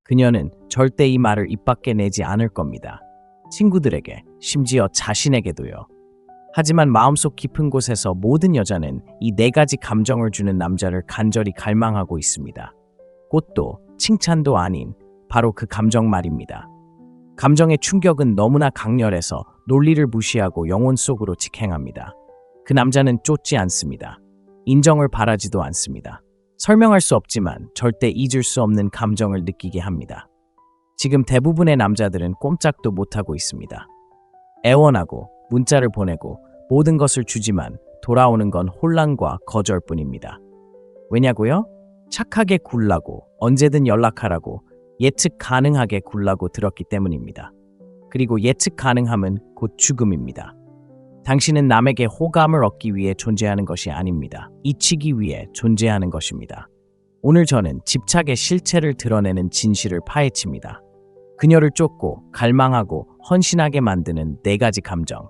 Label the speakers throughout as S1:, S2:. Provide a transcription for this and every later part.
S1: 그녀는 절대 이 말을 입 밖에 내지 않을 겁니다. 친구들에게, 심지어 자신에게도요. 하지만 마음속 깊은 곳에서 모든 여자는 이 네 가지 감정을 주는 남자를 간절히 갈망하고 있습니다. 꽃도 칭찬도 아닌 바로 그 감정 말입니다. 감정의 충격은 너무나 강렬해서 논리를 무시하고 영혼 속으로 직행합니다. 그 남자는 쫓지 않습니다. 인정을 바라지도 않습니다. 설명할 수 없지만 절대 잊을 수 없는 감정을 느끼게 합니다. 지금 대부분의 남자들은 꼼짝도 못하고 있습니다. 애원하고 문자를 보내고 모든 것을 주지만 돌아오는 건 혼란과 거절뿐입니다. 왜냐고요? 착하게 굴라고 언제든 연락하라고 예측 가능하게 굴라고 들었기 때문입니다. 그리고 예측 가능함은 곧 죽음입니다. 당신은 남에게 호감을 얻기 위해 존재하는 것이 아닙니다. 잊히기 위해 존재하는 것입니다. 오늘 저는 집착의 실체를 드러내는 진실을 파헤칩니다. 그녀를 쫓고 갈망하고 헌신하게 만드는 네 가지 감정.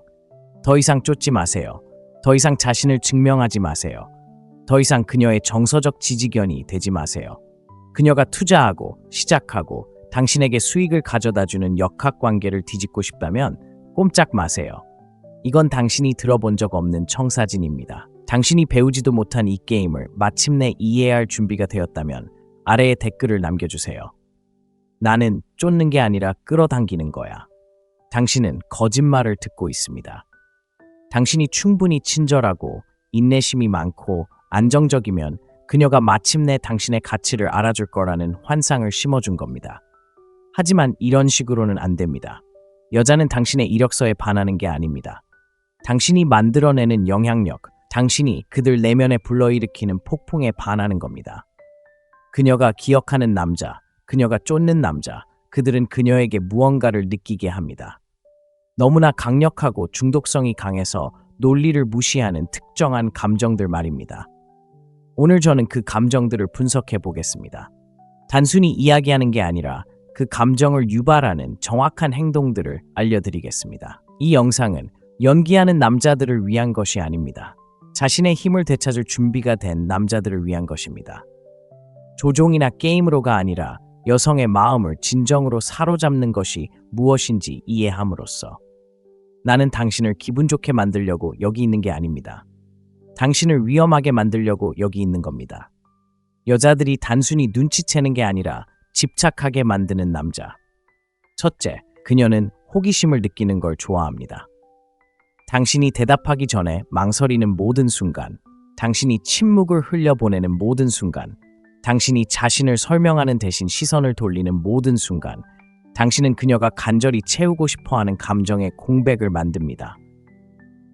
S1: 더 이상 쫓지 마세요. 더 이상 자신을 증명하지 마세요. 더 이상 그녀의 정서적 지지견이 되지 마세요. 그녀가 투자하고 시작하고 당신에게 수익을 가져다주는 역학관계를 뒤집고 싶다면 꼼짝 마세요. 이건 당신이 들어본 적 없는 청사진입니다. 당신이 배우지도 못한 이 게임을 마침내 이해할 준비가 되었다면 아래에 댓글을 남겨주세요. 나는 쫓는 게 아니라 끌어당기는 거야. 당신은 거짓말을 듣고 있습니다. 당신이 충분히 친절하고 인내심이 많고 안정적이면 그녀가 마침내 당신의 가치를 알아줄 거라는 환상을 심어준 겁니다. 하지만 이런 식으로는 안 됩니다. 여자는 당신의 이력서에 반하는 게 아닙니다. 당신이 만들어내는 영향력, 당신이 그들 내면에 불러일으키는 폭풍에 반하는 겁니다. 그녀가 기억하는 남자, 그녀가 쫓는 남자, 그들은 그녀에게 무언가를 느끼게 합니다. 너무나 강력하고 중독성이 강해서 논리를 무시하는 특정한 감정들 말입니다. 오늘 저는 그 감정들을 분석해 보겠습니다. 단순히 이야기하는 게 아니라 그 감정을 유발하는 정확한 행동들을 알려드리겠습니다. 이 영상은 연기하는 남자들을 위한 것이 아닙니다. 자신의 힘을 되찾을 준비가 된 남자들을 위한 것입니다. 조종이나 게임으로가 아니라 여성의 마음을 진정으로 사로잡는 것이 무엇인지 이해함으로써 나는 당신을 기분 좋게 만들려고 여기 있는 게 아닙니다. 당신을 위험하게 만들려고 여기 있는 겁니다. 여자들이 단순히 눈치채는 게 아니라 집착하게 만드는 남자. 첫째, 그녀는 호기심을 느끼는 걸 좋아합니다. 당신이 대답하기 전에 망설이는 모든 순간, 당신이 침묵을 흘려보내는 모든 순간, 당신이 자신을 설명하는 대신 시선을 돌리는 모든 순간, 당신은 그녀가 간절히 채우고 싶어하는 감정의 공백을 만듭니다.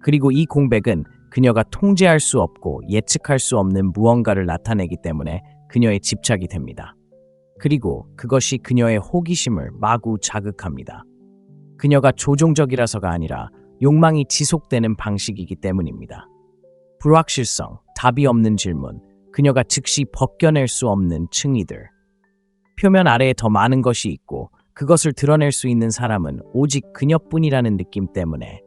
S1: 그리고 이 공백은 그녀가 통제할 수 없고 예측할 수 없는 무언가를 나타내기 때문에 그녀의 집착이 됩니다. 그리고 그것이 그녀의 호기심을 마구 자극합니다. 그녀가 조종적이라서가 아니라 욕망이 지속되는 방식이기 때문입니다. 불확실성, 답이 없는 질문, 그녀가 즉시 벗겨낼 수 없는 층위들. 표면 아래에 더 많은 것이 있고 그것을 드러낼 수 있는 사람은 오직 그녀뿐이라는 느낌 때문에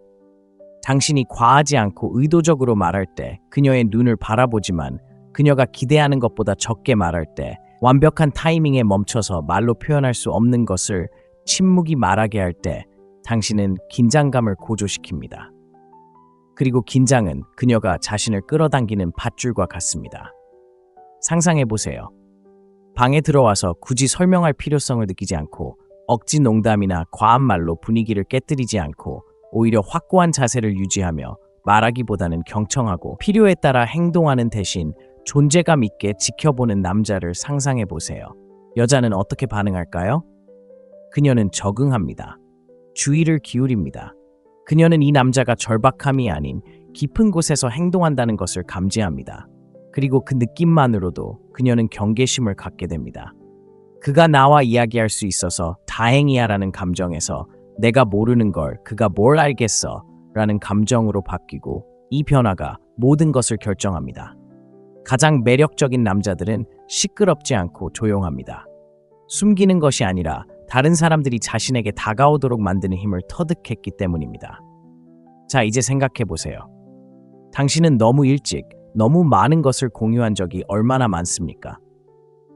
S1: 당신이 과하지 않고 의도적으로 말할 때 그녀의 눈을 바라보지만 그녀가 기대하는 것보다 적게 말할 때 완벽한 타이밍에 멈춰서 말로 표현할 수 없는 것을 침묵이 말하게 할 때 당신은 긴장감을 고조시킵니다. 그리고 긴장은 그녀가 자신을 끌어당기는 밧줄과 같습니다. 상상해보세요. 방에 들어와서 굳이 설명할 필요성을 느끼지 않고 억지 농담이나 과한 말로 분위기를 깨뜨리지 않고 오히려 확고한 자세를 유지하며 말하기보다는 경청하고 필요에 따라 행동하는 대신 존재감 있게 지켜보는 남자를 상상해보세요. 여자는 어떻게 반응할까요? 그녀는 적응합니다. 주의를 기울입니다. 그녀는 이 남자가 절박함이 아닌 깊은 곳에서 행동한다는 것을 감지합니다. 그리고 그 느낌만으로도 그녀는 경계심을 갖게 됩니다. 그가 나와 이야기할 수 있어서 다행이야라는 감정에서 내가 모르는 걸 그가 뭘 알겠어 라는 감정으로 바뀌고 이 변화가 모든 것을 결정합니다. 가장 매력적인 남자들은 시끄럽지 않고 조용합니다. 숨기는 것이 아니라 다른 사람들이 자신에게 다가오도록 만드는 힘을 터득했기 때문입니다. 자, 이제 생각해보세요. 당신은 너무 일찍, 너무 많은 것을 공유한 적이 얼마나 많습니까?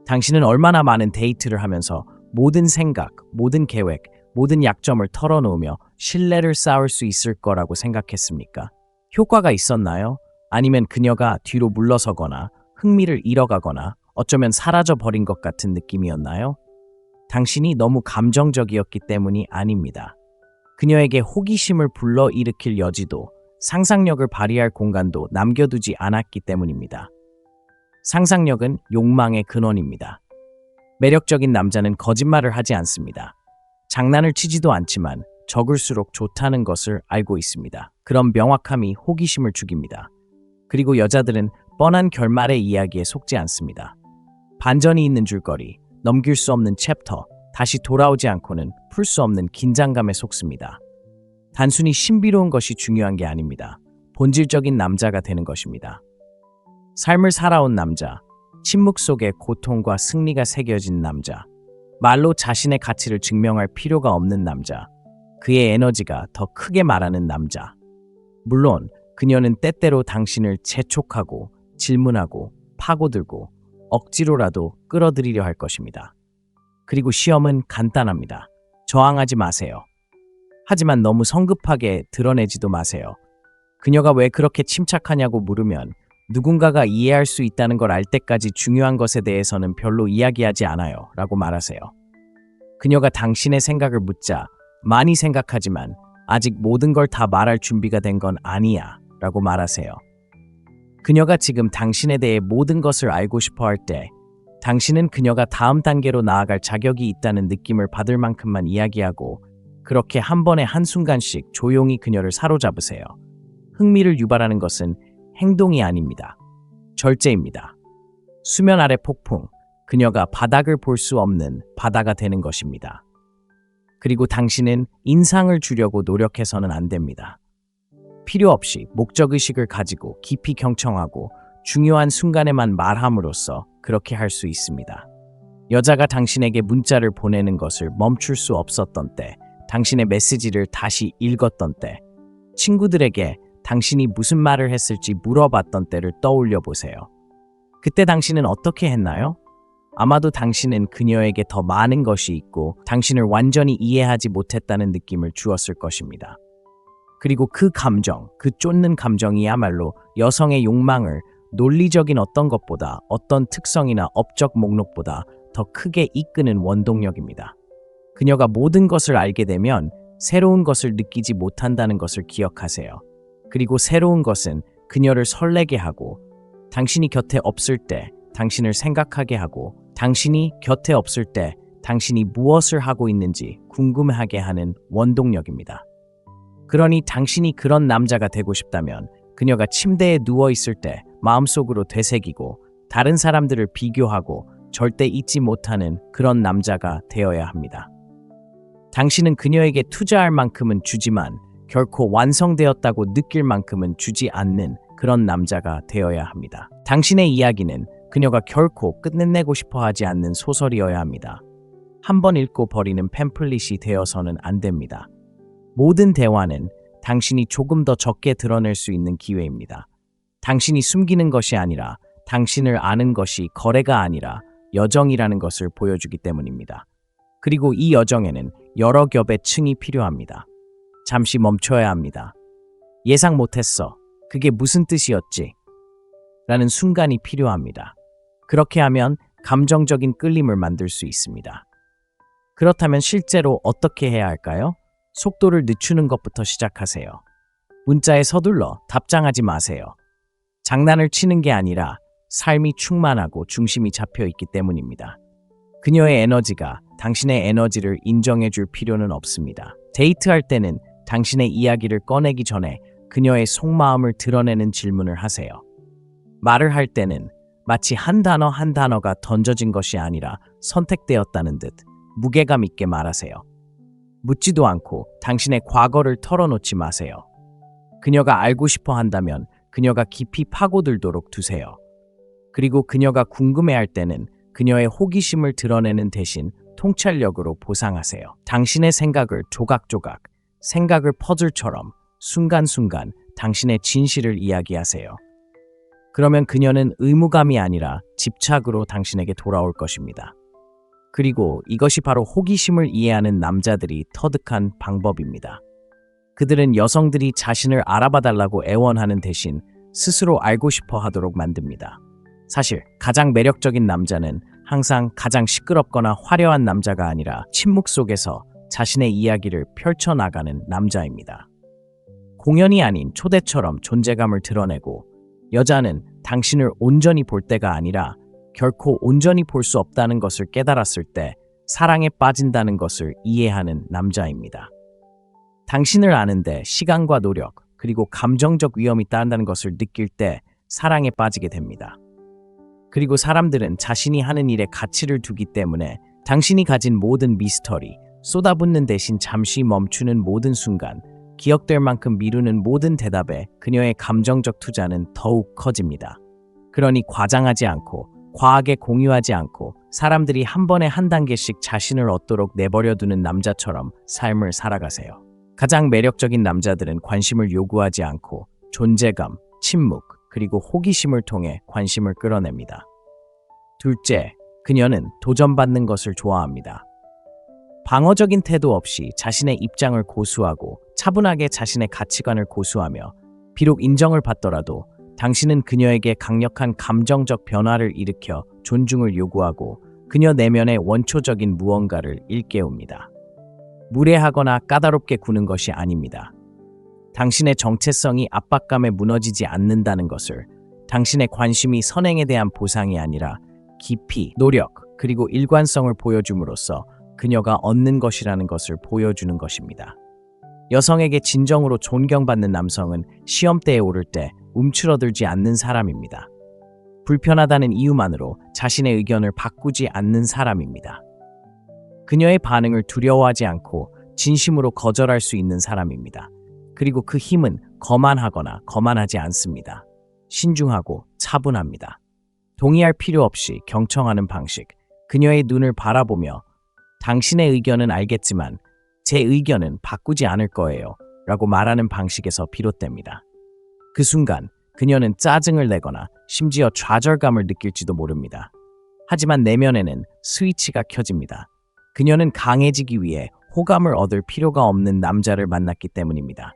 S1: 당신은 얼마나 많은 데이트를 하면서 모든 생각, 모든 계획, 모든 약점을 털어놓으며 신뢰를 쌓을 수 있을 거라고 생각했습니까? 효과가 있었나요? 아니면 그녀가 뒤로 물러서거나 흥미를 잃어가거나 어쩌면 사라져 버린 것 같은 느낌이었나요? 당신이 너무 감정적이었기 때문이 아닙니다. 그녀에게 호기심을 불러일으킬 여지도 상상력을 발휘할 공간도 남겨두지 않았기 때문입니다. 상상력은 욕망의 근원입니다. 매력적인 남자는 거짓말을 하지 않습니다. 장난을 치지도 않지만 적을수록 좋다는 것을 알고 있습니다. 그런 명확함이 호기심을 죽입니다. 그리고 여자들은 뻔한 결말의 이야기에 속지 않습니다. 반전이 있는 줄거리, 넘길 수 없는 챕터, 다시 돌아오지 않고는 풀 수 없는 긴장감에 속습니다. 단순히 신비로운 것이 중요한 게 아닙니다. 본질적인 남자가 되는 것입니다. 삶을 살아온 남자, 침묵 속에 고통과 승리가 새겨진 남자, 말로 자신의 가치를 증명할 필요가 없는 남자, 그의 에너지가 더 크게 말하는 남자. 물론 그녀는 때때로 당신을 재촉하고 질문하고 파고들고 억지로라도 끌어들이려 할 것입니다. 그리고 시험은 간단합니다. 저항하지 마세요. 하지만 너무 성급하게 드러내지도 마세요. 그녀가 왜 그렇게 침착하냐고 물으면 누군가가 이해할 수 있다는 걸 알 때까지 중요한 것에 대해서는 별로 이야기하지 않아요 라고 말하세요. 그녀가 당신의 생각을 묻자 많이 생각하지만 아직 모든 걸 다 말할 준비가 된 건 아니야 라고 말하세요. 그녀가 지금 당신에 대해 모든 것을 알고 싶어 할 때 당신은 그녀가 다음 단계로 나아갈 자격이 있다는 느낌을 받을 만큼만 이야기하고 그렇게 한 번에 한순간씩 조용히 그녀를 사로잡으세요. 흥미를 유발하는 것은 행동이 아닙니다. 절제입니다. 수면 아래 폭풍, 그녀가 바닥을 볼 수 없는 바다가 되는 것입니다. 그리고 당신은 인상을 주려고 노력해서는 안 됩니다. 필요 없이 목적의식을 가지고 깊이 경청하고 중요한 순간에만 말함으로써 그렇게 할 수 있습니다. 여자가 당신에게 문자를 보내는 것을 멈출 수 없었던 때, 당신의 메시지를 다시 읽었던 때, 친구들에게 당신이 무슨 말을 했을지 물어봤던 때를 떠올려 보세요. 그때 당신은 어떻게 했나요? 아마도 당신은 그녀에게 더 많은 것이 있고 당신을 완전히 이해하지 못했다는 느낌을 주었을 것입니다. 그리고 그 감정, 그 쫓는 감정이야말로 여성의 욕망을 논리적인 어떤 것보다, 어떤 특성이나 업적 목록보다 더 크게 이끄는 원동력입니다. 그녀가 모든 것을 알게 되면 새로운 것을 느끼지 못한다는 것을 기억하세요. 그리고 새로운 것은 그녀를 설레게 하고 당신이 곁에 없을 때 당신을 생각하게 하고 당신이 곁에 없을 때 당신이 무엇을 하고 있는지 궁금해하게 하는 원동력입니다. 그러니 당신이 그런 남자가 되고 싶다면 그녀가 침대에 누워 있을 때 마음속으로 되새기고 다른 사람들을 비교하고 절대 잊지 못하는 그런 남자가 되어야 합니다. 당신은 그녀에게 투자할 만큼은 주지만 결코 완성되었다고 느낄 만큼은 주지 않는 그런 남자가 되어야 합니다. 당신의 이야기는 그녀가 결코 끝내내고 싶어 하지 않는 소설이어야 합니다. 한 번 읽고 버리는 팸플릿이 되어서는 안 됩니다. 모든 대화는 당신이 조금 더 적게 드러낼 수 있는 기회입니다. 당신이 숨기는 것이 아니라 당신을 아는 것이 거래가 아니라 여정이라는 것을 보여주기 때문입니다. 그리고 이 여정에는 여러 겹의 층이 필요합니다. 잠시 멈춰야 합니다. 예상 못했어. 그게 무슨 뜻이었지? 라는 순간이 필요합니다. 그렇게 하면 감정적인 끌림을 만들 수 있습니다. 그렇다면 실제로 어떻게 해야 할까요? 속도를 늦추는 것부터 시작하세요. 문자에 서둘러 답장하지 마세요. 장난을 치는 게 아니라 삶이 충만하고 중심이 잡혀 있기 때문입니다. 그녀의 에너지가 당신의 에너지를 인정해 줄 필요는 없습니다. 데이트할 때는 당신의 이야기를 꺼내기 전에 그녀의 속마음을 드러내는 질문을 하세요. 말을 할 때는 마치 한 단어 한 단어가 던져진 것이 아니라 선택되었다는 듯 무게감 있게 말하세요. 묻지도 않고 당신의 과거를 털어놓지 마세요. 그녀가 알고 싶어 한다면 그녀가 깊이 파고들도록 두세요. 그리고 그녀가 궁금해할 때는 그녀의 호기심을 드러내는 대신 통찰력으로 보상하세요. 당신의 생각을 조각조각, 생각을 퍼즐처럼 순간순간 당신의 진실을 이야기하세요. 그러면 그녀는 의무감이 아니라 집착으로 당신에게 돌아올 것입니다. 그리고 이것이 바로 호기심을 이해하는 남자들이 터득한 방법입니다. 그들은 여성들이 자신을 알아봐달라고 애원하는 대신 스스로 알고 싶어 하도록 만듭니다. 사실 가장 매력적인 남자는 항상 가장 시끄럽거나 화려한 남자가 아니라 침묵 속에서 자신의 이야기를 펼쳐나가는 남자입니다. 공연이 아닌 초대처럼 존재감을 드러내고, 여자는 당신을 온전히 볼 때가 아니라 결코 온전히 볼 수 없다는 것을 깨달았을 때 사랑에 빠진다는 것을 이해하는 남자입니다. 당신을 아는데 시간과 노력, 그리고 감정적 위험이 따른다는 것을 느낄 때 사랑에 빠지게 됩니다. 그리고 사람들은 자신이 하는 일에 가치를 두기 때문에 당신이 가진 모든 미스터리, 쏟아붓는 대신 잠시 멈추는 모든 순간, 기억될 만큼 미루는 모든 대답에 그녀의 감정적 투자는 더욱 커집니다. 그러니 과장하지 않고, 과하게 공유하지 않고, 사람들이 한 번에 한 단계씩 자신을 얻도록 내버려두는 남자처럼 삶을 살아가세요. 가장 매력적인 남자들은 관심을 요구하지 않고 존재감, 침묵, 그리고 호기심을 통해 관심을 끌어냅니다. 둘째, 그녀는 도전받는 것을 좋아합니다. 방어적인 태도 없이 자신의 입장을 고수하고 차분하게 자신의 가치관을 고수하며, 비록 인정을 받더라도 당신은 그녀에게 강력한 감정적 변화를 일으켜 존중을 요구하고 그녀 내면의 원초적인 무언가를 일깨웁니다. 무례하거나 까다롭게 구는 것이 아닙니다. 당신의 정체성이 압박감에 무너지지 않는다는 것을, 당신의 관심이 선행에 대한 보상이 아니라 깊이, 노력, 그리고 일관성을 보여줌으로써 그녀가 얻는 것이라는 것을 보여주는 것입니다. 여성에게 진정으로 존경받는 남성은 시험대에 오를 때 움츠러들지 않는 사람입니다. 불편하다는 이유만으로 자신의 의견을 바꾸지 않는 사람입니다. 그녀의 반응을 두려워하지 않고 진심으로 거절할 수 있는 사람입니다. 그리고 그 힘은 거만하거나 거만하지 않습니다. 신중하고 차분합니다. 동의할 필요 없이 경청하는 방식, 그녀의 눈을 바라보며 당신의 의견은 알겠지만 제 의견은 바꾸지 않을 거예요 라고 말하는 방식에서 비롯됩니다. 그 순간 그녀는 짜증을 내거나 심지어 좌절감을 느낄지도 모릅니다. 하지만 내면에는 스위치가 켜집니다. 그녀는 강해지기 위해 호감을 얻을 필요가 없는 남자를 만났기 때문입니다.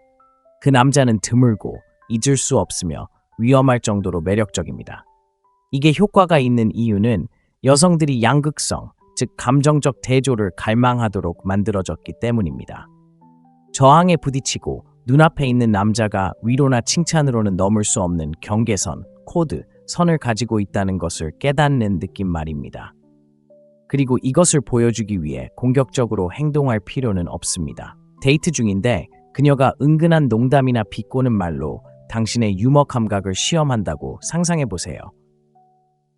S1: 그 남자는 드물고 잊을 수 없으며 위험할 정도로 매력적입니다. 이게 효과가 있는 이유는 여성들이 양극성, 즉 감정적 대조를 갈망하도록 만들어졌기 때문입니다. 저항에 부딪히고 눈앞에 있는 남자가 위로나 칭찬으로는 넘을 수 없는 경계선, 코드, 선을 가지고 있다는 것을 깨닫는 느낌 말입니다. 그리고 이것을 보여주기 위해 공격적으로 행동할 필요는 없습니다. 데이트 중인데 그녀가 은근한 농담이나 비꼬는 말로 당신의 유머 감각을 시험한다고 상상해 보세요.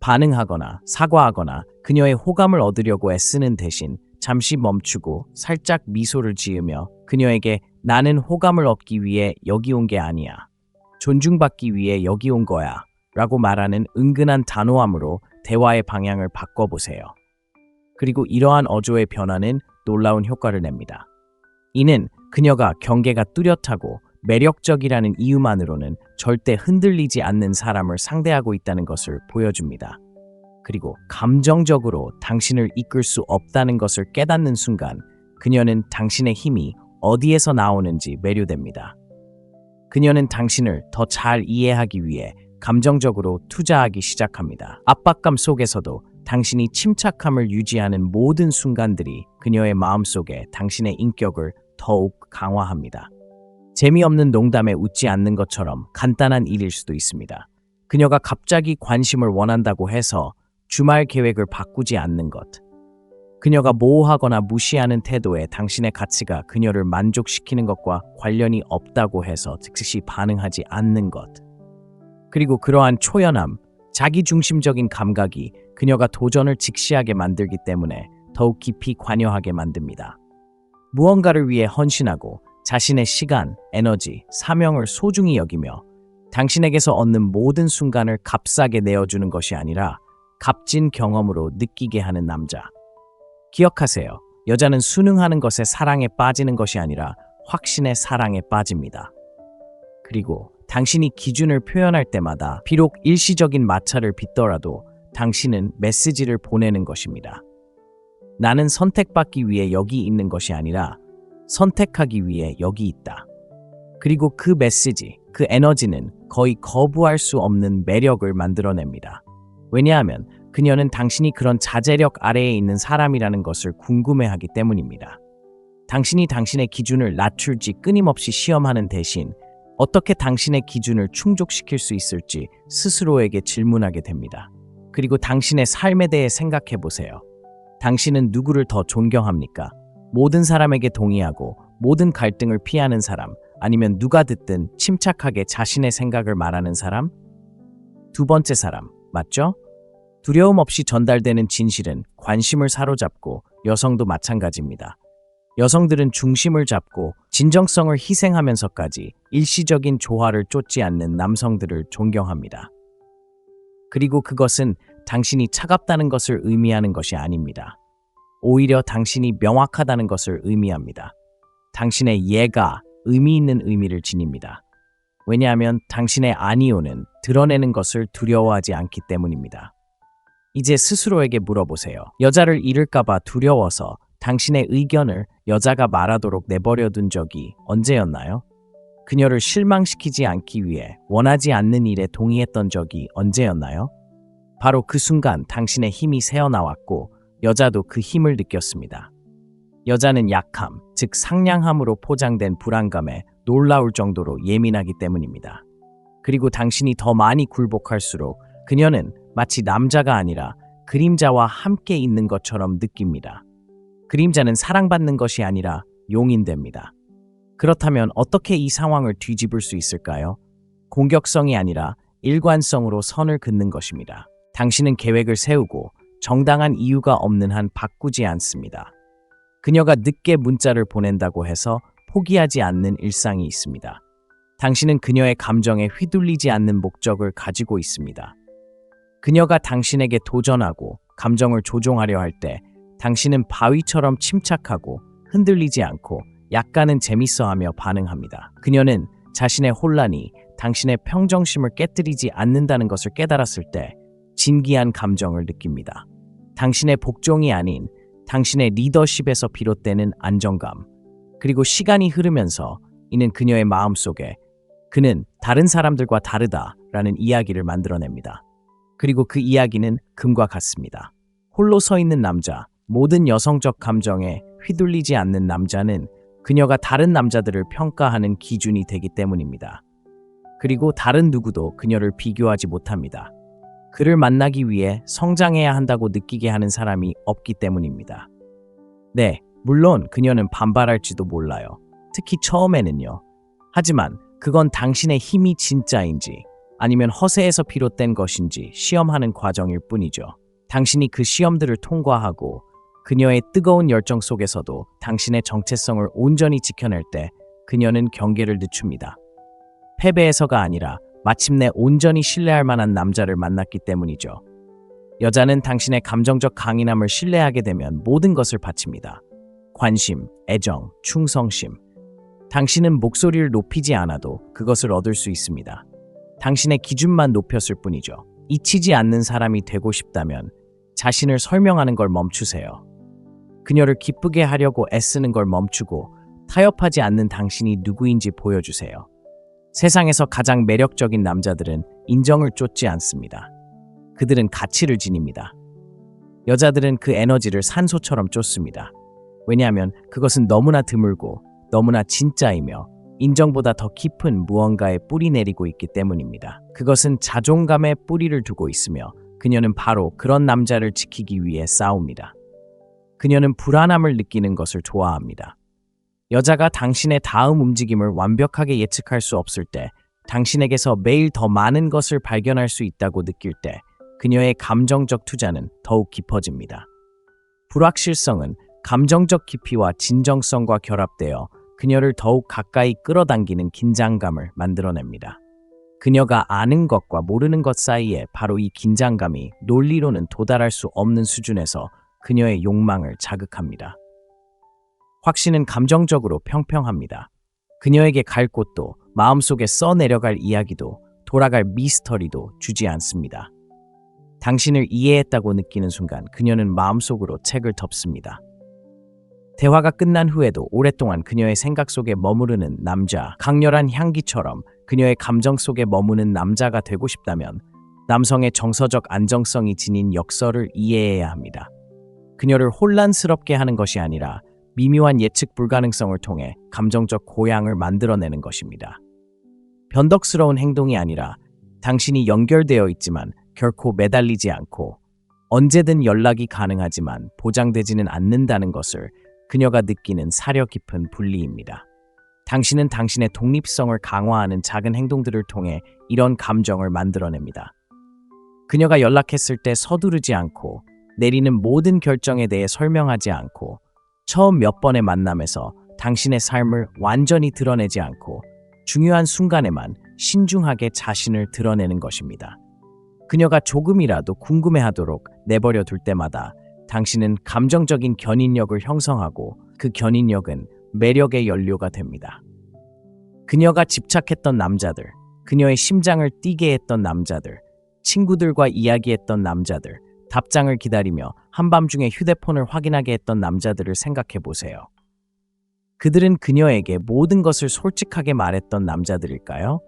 S1: 반응하거나 사과하거나 그녀의 호감을 얻으려고 애쓰는 대신 잠시 멈추고 살짝 미소를 지으며 그녀에게 나는 호감을 얻기 위해 여기 온 게 아니야, 존중받기 위해 여기 온 거야 라고 말하는 은근한 단호함으로 대화의 방향을 바꿔보세요. 그리고 이러한 어조의 변화는 놀라운 효과를 냅니다. 이는 그녀가 경계가 뚜렷하고 매력적이라는 이유만으로는 절대 흔들리지 않는 사람을 상대하고 있다는 것을 보여줍니다. 그리고 감정적으로 당신을 이끌 수 없다는 것을 깨닫는 순간 그녀는 당신의 힘이 어디에서 나오는지 매료됩니다. 그녀는 당신을 더 잘 이해하기 위해 감정적으로 투자하기 시작합니다. 압박감 속에서도 당신이 침착함을 유지하는 모든 순간들이 그녀의 마음속에 당신의 인격을 더욱 강화합니다. 재미없는 농담에 웃지 않는 것처럼 간단한 일일 수도 있습니다. 그녀가 갑자기 관심을 원한다고 해서 주말 계획을 바꾸지 않는 것. 그녀가 모호하거나 무시하는 태도에 당신의 가치가 그녀를 만족시키는 것과 관련이 없다고 해서 즉시 반응하지 않는 것. 그리고 그러한 초연함, 자기중심적인 감각이 그녀가 도전을 직시하게 만들기 때문에 더욱 깊이 관여하게 만듭니다. 무언가를 위해 헌신하고 자신의 시간, 에너지, 사명을 소중히 여기며 당신에게서 얻는 모든 순간을 값싸게 내어주는 것이 아니라 값진 경험으로 느끼게 하는 남자. 기억하세요. 여자는 순응하는 것에 사랑에 빠지는 것이 아니라 확신의 사랑에 빠집니다. 그리고 당신이 기준을 표현할 때마다 비록 일시적인 마찰을 빚더라도 당신은 메시지를 보내는 것입니다. 나는 선택받기 위해 여기 있는 것이 아니라 선택하기 위해 여기 있다. 그리고 그 메시지, 그 에너지는 거의 거부할 수 없는 매력을 만들어냅니다. 왜냐하면 그녀는 당신이 그런 자제력 아래에 있는 사람이라는 것을 궁금해하기 때문입니다. 당신이 당신의 기준을 낮출지 끊임없이 시험하는 대신 어떻게 당신의 기준을 충족시킬 수 있을지 스스로에게 질문하게 됩니다. 그리고 당신의 삶에 대해 생각해 보세요. 당신은 누구를 더 존경합니까? 모든 사람에게 동의하고 모든 갈등을 피하는 사람, 아니면 누가 듣든 침착하게 자신의 생각을 말하는 사람? 두 번째 사람, 맞죠? 두려움 없이 전달되는 진실은 관심을 사로잡고 여성도 마찬가지입니다. 여성들은 중심을 잡고 진정성을 희생하면서까지 일시적인 조화를 쫓지 않는 남성들을 존경합니다. 그리고 그것은 당신이 차갑다는 것을 의미하는 것이 아닙니다. 오히려 당신이 명확하다는 것을 의미합니다. 당신의 예가 의미 있는 의미를 지닙니다. 왜냐하면 당신의 아니오는 드러내는 것을 두려워하지 않기 때문입니다. 이제 스스로에게 물어보세요. 여자를 잃을까봐 두려워서 당신의 의견을 여자가 말하도록 내버려둔 적이 언제였나요? 그녀를 실망시키지 않기 위해 원하지 않는 일에 동의했던 적이 언제였나요? 바로 그 순간 당신의 힘이 새어나왔고 여자도 그 힘을 느꼈습니다. 여자는 약함, 즉 상냥함으로 포장된 불안감에 놀라울 정도로 예민하기 때문입니다. 그리고 당신이 더 많이 굴복할수록 그녀는 마치 남자가 아니라 그림자와 함께 있는 것처럼 느낍니다. 그림자는 사랑받는 것이 아니라 용인됩니다. 그렇다면 어떻게 이 상황을 뒤집을 수 있을까요? 공격성이 아니라 일관성으로 선을 긋는 것입니다. 당신은 계획을 세우고 정당한 이유가 없는 한 바꾸지 않습니다. 그녀가 늦게 문자를 보낸다고 해서 포기하지 않는 일상이 있습니다. 당신은 그녀의 감정에 휘둘리지 않는 목적을 가지고 있습니다. 그녀가 당신에게 도전하고 감정을 조종하려 할 때 당신은 바위처럼 침착하고 흔들리지 않고 약간은 재밌어하며 반응합니다. 그녀는 자신의 혼란이 당신의 평정심을 깨뜨리지 않는다는 것을 깨달았을 때 진기한 감정을 느낍니다. 당신의 복종이 아닌 당신의 리더십에서 비롯되는 안정감, 그리고 시간이 흐르면서 이는 그녀의 마음속에 그는 다른 사람들과 다르다라는 이야기를 만들어냅니다. 그리고 그 이야기는 금과 같습니다. 홀로 서 있는 남자, 모든 여성적 감정에 휘둘리지 않는 남자는 그녀가 다른 남자들을 평가하는 기준이 되기 때문입니다. 그리고 다른 누구도 그녀를 비교하지 못합니다. 그를 만나기 위해 성장해야 한다고 느끼게 하는 사람이 없기 때문입니다. 네, 물론 그녀는 반발할지도 몰라요. 특히 처음에는요. 하지만 그건 당신의 힘이 진짜인지 아니면 허세에서 비롯된 것인지 시험하는 과정일 뿐이죠. 당신이 그 시험들을 통과하고 그녀의 뜨거운 열정 속에서도 당신의 정체성을 온전히 지켜낼 때 그녀는 경계를 늦춥니다. 패배에서가 아니라 마침내 온전히 신뢰할 만한 남자를 만났기 때문이죠. 여자는 당신의 감정적 강인함을 신뢰하게 되면 모든 것을 바칩니다. 관심, 애정, 충성심. 당신은 목소리를 높이지 않아도 그것을 얻을 수 있습니다. 당신의 기준만 높였을 뿐이죠. 잊히지 않는 사람이 되고 싶다면 자신을 설명하는 걸 멈추세요. 그녀를 기쁘게 하려고 애쓰는 걸 멈추고 타협하지 않는 당신이 누구인지 보여주세요. 세상에서 가장 매력적인 남자들은 인정을 쫓지 않습니다. 그들은 가치를 지닙니다. 여자들은 그 에너지를 산소처럼 쫓습니다. 왜냐하면 그것은 너무나 드물고 너무나 진짜이며 인정보다 더 깊은 무언가에 뿌리 내리고 있기 때문입니다. 그것은 자존감에 뿌리를 두고 있으며 그녀는 바로 그런 남자를 지키기 위해 싸웁니다. 그녀는 불안함을 느끼는 것을 좋아합니다. 여자가 당신의 다음 움직임을 완벽하게 예측할 수 없을 때, 당신에게서 매일 더 많은 것을 발견할 수 있다고 느낄 때, 그녀의 감정적 투자는 더욱 깊어집니다. 불확실성은 감정적 깊이와 진정성과 결합되어 그녀를 더욱 가까이 끌어당기는 긴장감을 만들어냅니다. 그녀가 아는 것과 모르는 것 사이에 바로 이 긴장감이 논리로는 도달할 수 없는 수준에서 그녀의 욕망을 자극합니다. 확신은 감정적으로 평평합니다. 그녀에게 갈 곳도 마음속에 써내려갈 이야기도 돌아갈 미스터리도 주지 않습니다. 당신을 이해했다고 느끼는 순간 그녀는 마음속으로 책을 덮습니다. 대화가 끝난 후에도 오랫동안 그녀의 생각 속에 머무르는 남자, 강렬한 향기처럼 그녀의 감정 속에 머무는 남자가 되고 싶다면 남성의 정서적 안정성이 지닌 역설을 이해해야 합니다. 그녀를 혼란스럽게 하는 것이 아니라 미묘한 예측 불가능성을 통해 감정적 고향을 만들어내는 것입니다. 변덕스러운 행동이 아니라 당신이 연결되어 있지만 결코 매달리지 않고 언제든 연락이 가능하지만 보장되지는 않는다는 것을 그녀가 느끼는 사려 깊은 분리입니다. 당신은 당신의 독립성을 강화하는 작은 행동들을 통해 이런 감정을 만들어냅니다. 그녀가 연락했을 때 서두르지 않고 내리는 모든 결정에 대해 설명하지 않고 처음 몇 번의 만남에서 당신의 삶을 완전히 드러내지 않고 중요한 순간에만 신중하게 자신을 드러내는 것입니다. 그녀가 조금이라도 궁금해하도록 내버려 둘 때마다 당신은 감정적인 견인력을 형성하고 그 견인력은 매력의 연료가 됩니다. 그녀가 집착했던 남자들, 그녀의 심장을 뛰게 했던 남자들, 친구들과 이야기했던 남자들, 답장을 기다리며 한밤중에 휴대폰을 확인하게 했던 남자들을 생각해 보세요. 그들은 그녀에게 모든 것을 솔직하게 말했던 남자들일까요?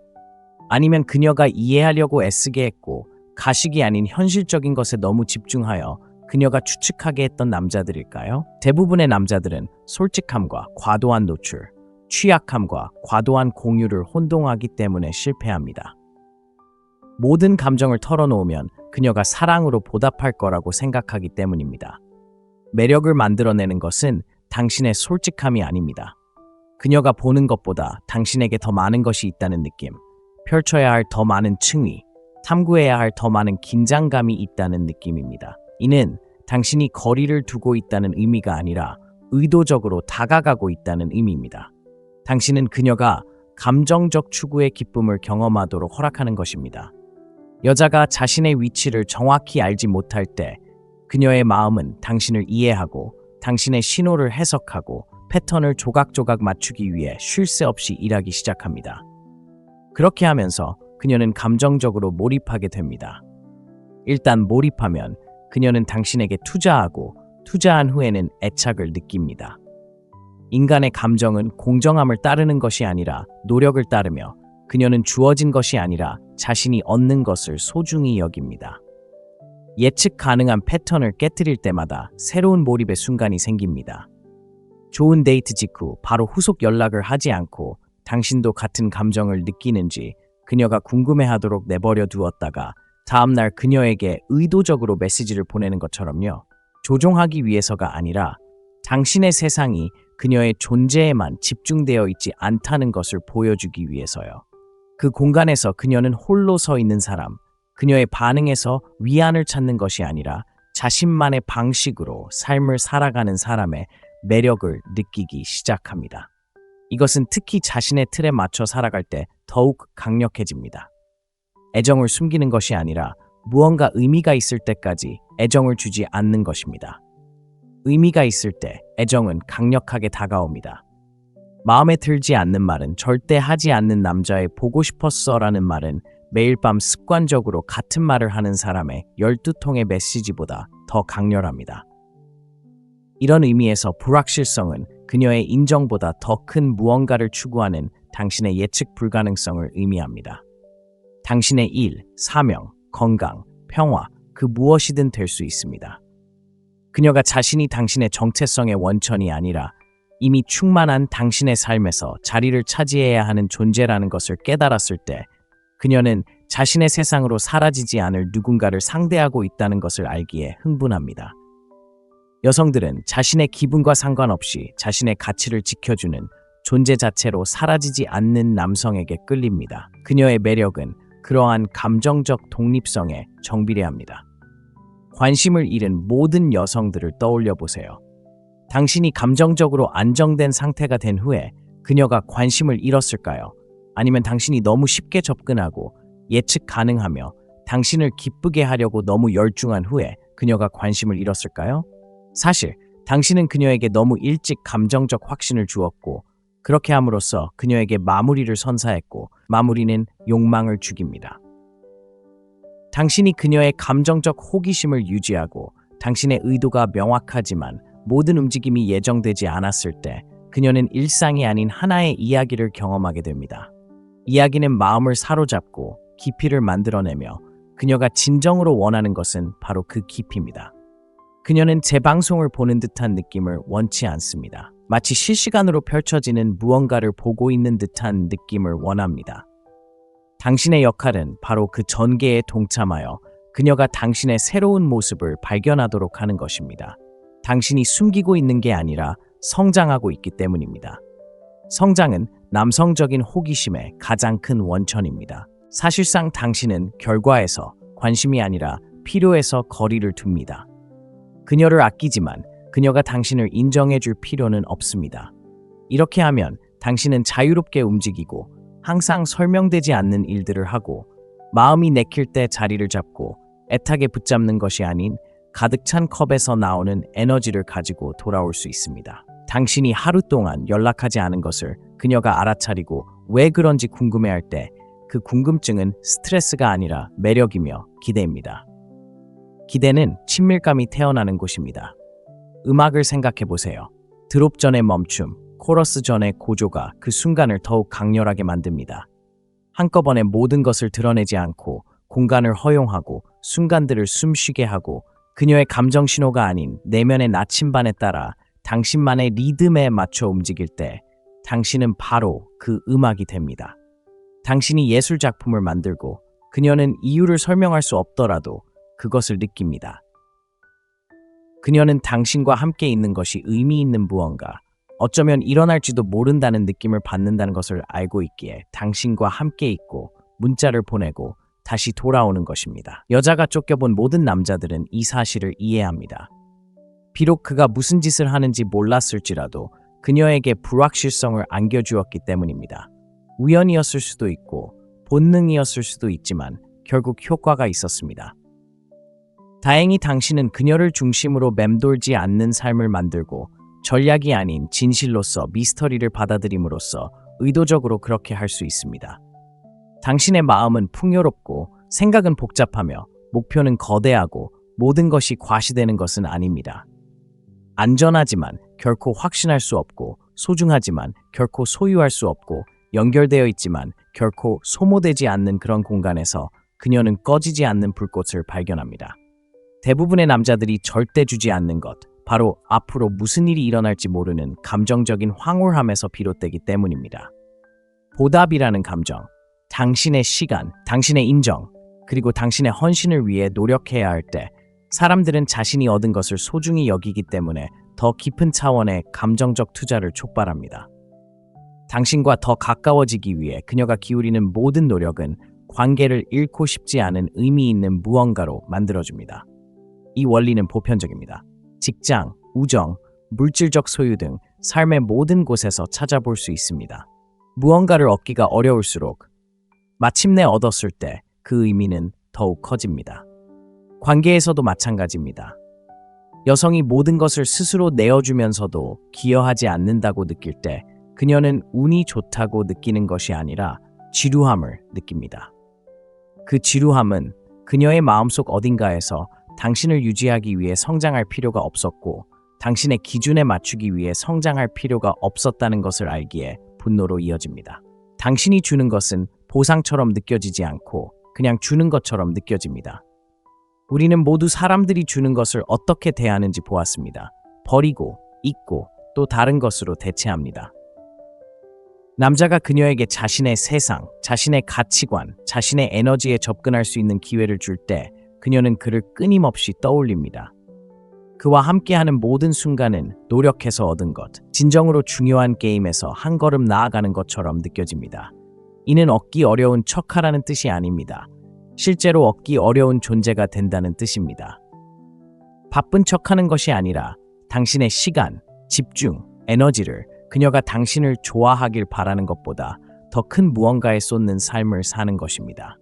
S1: 아니면 그녀가 이해하려고 애쓰게 했고 가식이 아닌 현실적인 것에 너무 집중하여 그녀가 추측하게 했던 남자들일까요? 대부분의 남자들은 솔직함과 과도한 노출, 취약함과 과도한 공유를 혼동하기 때문에 실패합니다. 모든 감정을 털어놓으면 그녀가 사랑으로 보답할 거라고 생각하기 때문입니다. 매력을 만들어내는 것은 당신의 솔직함이 아닙니다. 그녀가 보는 것보다 당신에게 더 많은 것이 있다는 느낌, 펼쳐야 할 더 많은 층위, 탐구해야 할 더 많은 긴장감이 있다는 느낌입니다. 이는 당신이 거리를 두고 있다는 의미가 아니라 의도적으로 다가가고 있다는 의미입니다. 당신은 그녀가 감정적 추구의 기쁨을 경험하도록 허락하는 것입니다. 여자가 자신의 위치를 정확히 알지 못할 때 그녀의 마음은 당신을 이해하고 당신의 신호를 해석하고 패턴을 조각조각 맞추기 위해 쉴 새 없이 일하기 시작합니다. 그렇게 하면서 그녀는 감정적으로 몰입하게 됩니다. 일단 몰입하면 그녀는 당신에게 투자하고 투자한 후에는 애착을 느낍니다. 인간의 감정은 공정함을 따르는 것이 아니라 노력을 따르며 그녀는 주어진 것이 아니라 자신이 얻는 것을 소중히 여깁니다. 예측 가능한 패턴을 깨뜨릴 때마다 새로운 몰입의 순간이 생깁니다. 좋은 데이트 직후 바로 후속 연락을 하지 않고 당신도 같은 감정을 느끼는지 그녀가 궁금해하도록 내버려 두었다가 다음날 그녀에게 의도적으로 메시지를 보내는 것처럼요. 조종하기 위해서가 아니라 당신의 세상이 그녀의 존재에만 집중되어 있지 않다는 것을 보여주기 위해서요. 그 공간에서 그녀는 홀로 서 있는 사람, 그녀의 반응에서 위안을 찾는 것이 아니라 자신만의 방식으로 삶을 살아가는 사람의 매력을 느끼기 시작합니다. 이것은 특히 자신의 틀에 맞춰 살아갈 때 더욱 강력해집니다. 애정을 숨기는 것이 아니라 무언가 의미가 있을 때까지 애정을 주지 않는 것입니다. 의미가 있을 때 애정은 강력하게 다가옵니다. 마음에 들지 않는 말은 절대 하지 않는 남자의 보고 싶었어라는 말은 매일 밤 습관적으로 같은 말을 하는 사람의 12통의 메시지보다 더 강렬합니다. 이런 의미에서 불확실성은 그녀의 인정보다 더 큰 무언가를 추구하는 당신의 예측 불가능성을 의미합니다. 당신의 일, 사명, 건강, 평화, 그 무엇이든 될 수 있습니다. 그녀가 자신이 당신의 정체성의 원천이 아니라 이미 충만한 당신의 삶에서 자리를 차지해야 하는 존재라는 것을 깨달았을 때 그녀는 자신의 세상으로 사라지지 않을 누군가를 상대하고 있다는 것을 알기에 흥분합니다. 여성들은 자신의 기분과 상관없이 자신의 가치를 지켜주는 존재 자체로 사라지지 않는 남성에게 끌립니다. 그녀의 매력은 그러한 감정적 독립성에 정비례합니다. 관심을 잃은 모든 여성들을 떠올려 보세요. 당신이 감정적으로 안정된 상태가 된 후에 그녀가 관심을 잃었을까요? 아니면 당신이 너무 쉽게 접근하고 예측 가능하며 당신을 기쁘게 하려고 너무 열중한 후에 그녀가 관심을 잃었을까요? 사실 당신은 그녀에게 너무 일찍 감정적 확신을 주었고 그렇게 함으로써 그녀에게 마무리를 선사했고 마무리는 욕망을 죽입니다. 당신이 그녀의 감정적 호기심을 유지하고 당신의 의도가 명확하지만 모든 움직임이 예정되지 않았을 때 그녀는 일상이 아닌 하나의 이야기를 경험하게 됩니다. 이야기는 마음을 사로잡고 깊이를 만들어내며 그녀가 진정으로 원하는 것은 바로 그 깊이입니다. 그녀는 재방송을 보는 듯한 느낌을 원치 않습니다. 마치 실시간으로 펼쳐지는 무언가를 보고 있는 듯한 느낌을 원합니다. 당신의 역할은 바로 그 전개에 동참하여 그녀가 당신의 새로운 모습을 발견하도록 하는 것입니다. 당신이 숨기고 있는 게 아니라 성장하고 있기 때문입니다. 성장은 남성적인 호기심의 가장 큰 원천입니다. 사실상 당신은 결과에서 관심이 아니라 필요에서 거리를 둡니다. 그녀를 아끼지만 그녀가 당신을 인정해줄 필요는 없습니다. 이렇게 하면 당신은 자유롭게 움직이고 항상 설명되지 않는 일들을 하고 마음이 내킬 때 자리를 잡고 애타게 붙잡는 것이 아닌 가득 찬 컵에서 나오는 에너지를 가지고 돌아올 수 있습니다. 당신이 하루 동안 연락하지 않은 것을 그녀가 알아차리고 왜 그런지 궁금해할 때 그 궁금증은 스트레스가 아니라 매력이며 기대입니다. 기대는 친밀감이 태어나는 곳입니다. 음악을 생각해 보세요. 드롭 전의 멈춤, 코러스 전의 고조가 그 순간을 더욱 강렬하게 만듭니다. 한꺼번에 모든 것을 드러내지 않고 공간을 허용하고 순간들을 숨쉬게 하고 그녀의 감정 신호가 아닌 내면의 나침반에 따라 당신만의 리듬에 맞춰 움직일 때 당신은 바로 그 음악이 됩니다. 당신이 예술 작품을 만들고 그녀는 이유를 설명할 수 없더라도 그것을 느낍니다. 그녀는 당신과 함께 있는 것이 의미 있는 무언가, 어쩌면 일어날지도 모른다는 느낌을 받는다는 것을 알고 있기에 당신과 함께 있고 문자를 보내고 다시 돌아오는 것입니다. 여자가 쫓겨본 모든 남자들은 이 사실을 이해합니다. 비록 그가 무슨 짓을 하는지 몰랐을지라도 그녀에게 불확실성을 안겨주었기 때문입니다. 우연이었을 수도 있고 본능이었을 수도 있지만 결국 효과가 있었습니다. 다행히 당신은 그녀를 중심으로 맴돌지 않는 삶을 만들고 전략이 아닌 진실로서 미스터리를 받아들임으로써 의도적으로 그렇게 할 수 있습니다. 당신의 마음은 풍요롭고 생각은 복잡하며 목표는 거대하고 모든 것이 과시되는 것은 아닙니다. 안전하지만 결코 확신할 수 없고 소중하지만 결코 소유할 수 없고 연결되어 있지만 결코 소모되지 않는 그런 공간에서 그녀는 꺼지지 않는 불꽃을 발견합니다. 대부분의 남자들이 절대 주지 않는 것, 바로 앞으로 무슨 일이 일어날지 모르는 감정적인 황홀함에서 비롯되기 때문입니다. 보답이라는 감정, 당신의 시간, 당신의 인정, 그리고 당신의 헌신을 위해 노력해야 할 때 사람들은 자신이 얻은 것을 소중히 여기기 때문에 더 깊은 차원의 감정적 투자를 촉발합니다. 당신과 더 가까워지기 위해 그녀가 기울이는 모든 노력은 관계를 잃고 싶지 않은 의미 있는 무언가로 만들어줍니다. 이 원리는 보편적입니다. 직장, 우정, 물질적 소유 등 삶의 모든 곳에서 찾아볼 수 있습니다. 무언가를 얻기가 어려울수록 마침내 얻었을 때 그 의미는 더욱 커집니다. 관계에서도 마찬가지입니다. 여성이 모든 것을 스스로 내어주면서도 기여하지 않는다고 느낄 때 그녀는 운이 좋다고 느끼는 것이 아니라 지루함을 느낍니다. 그 지루함은 그녀의 마음속 어딘가에서 당신을 유지하기 위해 성장할 필요가 없었고 당신의 기준에 맞추기 위해 성장할 필요가 없었다는 것을 알기에 분노로 이어집니다. 당신이 주는 것은 보상처럼 느껴지지 않고 그냥 주는 것처럼 느껴집니다. 우리는 모두 사람들이 주는 것을 어떻게 대하는지 보았습니다. 버리고, 잊고, 또 다른 것으로 대체합니다. 남자가 그녀에게 자신의 세상, 자신의 가치관, 자신의 에너지에 접근할 수 있는 기회를 줄 때 그녀는 그를 끊임없이 떠올립니다. 그와 함께하는 모든 순간은 노력해서 얻은 것, 진정으로 중요한 게임에서 한 걸음 나아가는 것처럼 느껴집니다. 이는 얻기 어려운 척하라는 뜻이 아닙니다. 실제로 얻기 어려운 존재가 된다는 뜻입니다. 바쁜 척하는 것이 아니라 당신의 시간, 집중, 에너지를 그녀가 당신을 좋아하길 바라는 것보다 더 큰 무언가에 쏟는 삶을 사는 것입니다.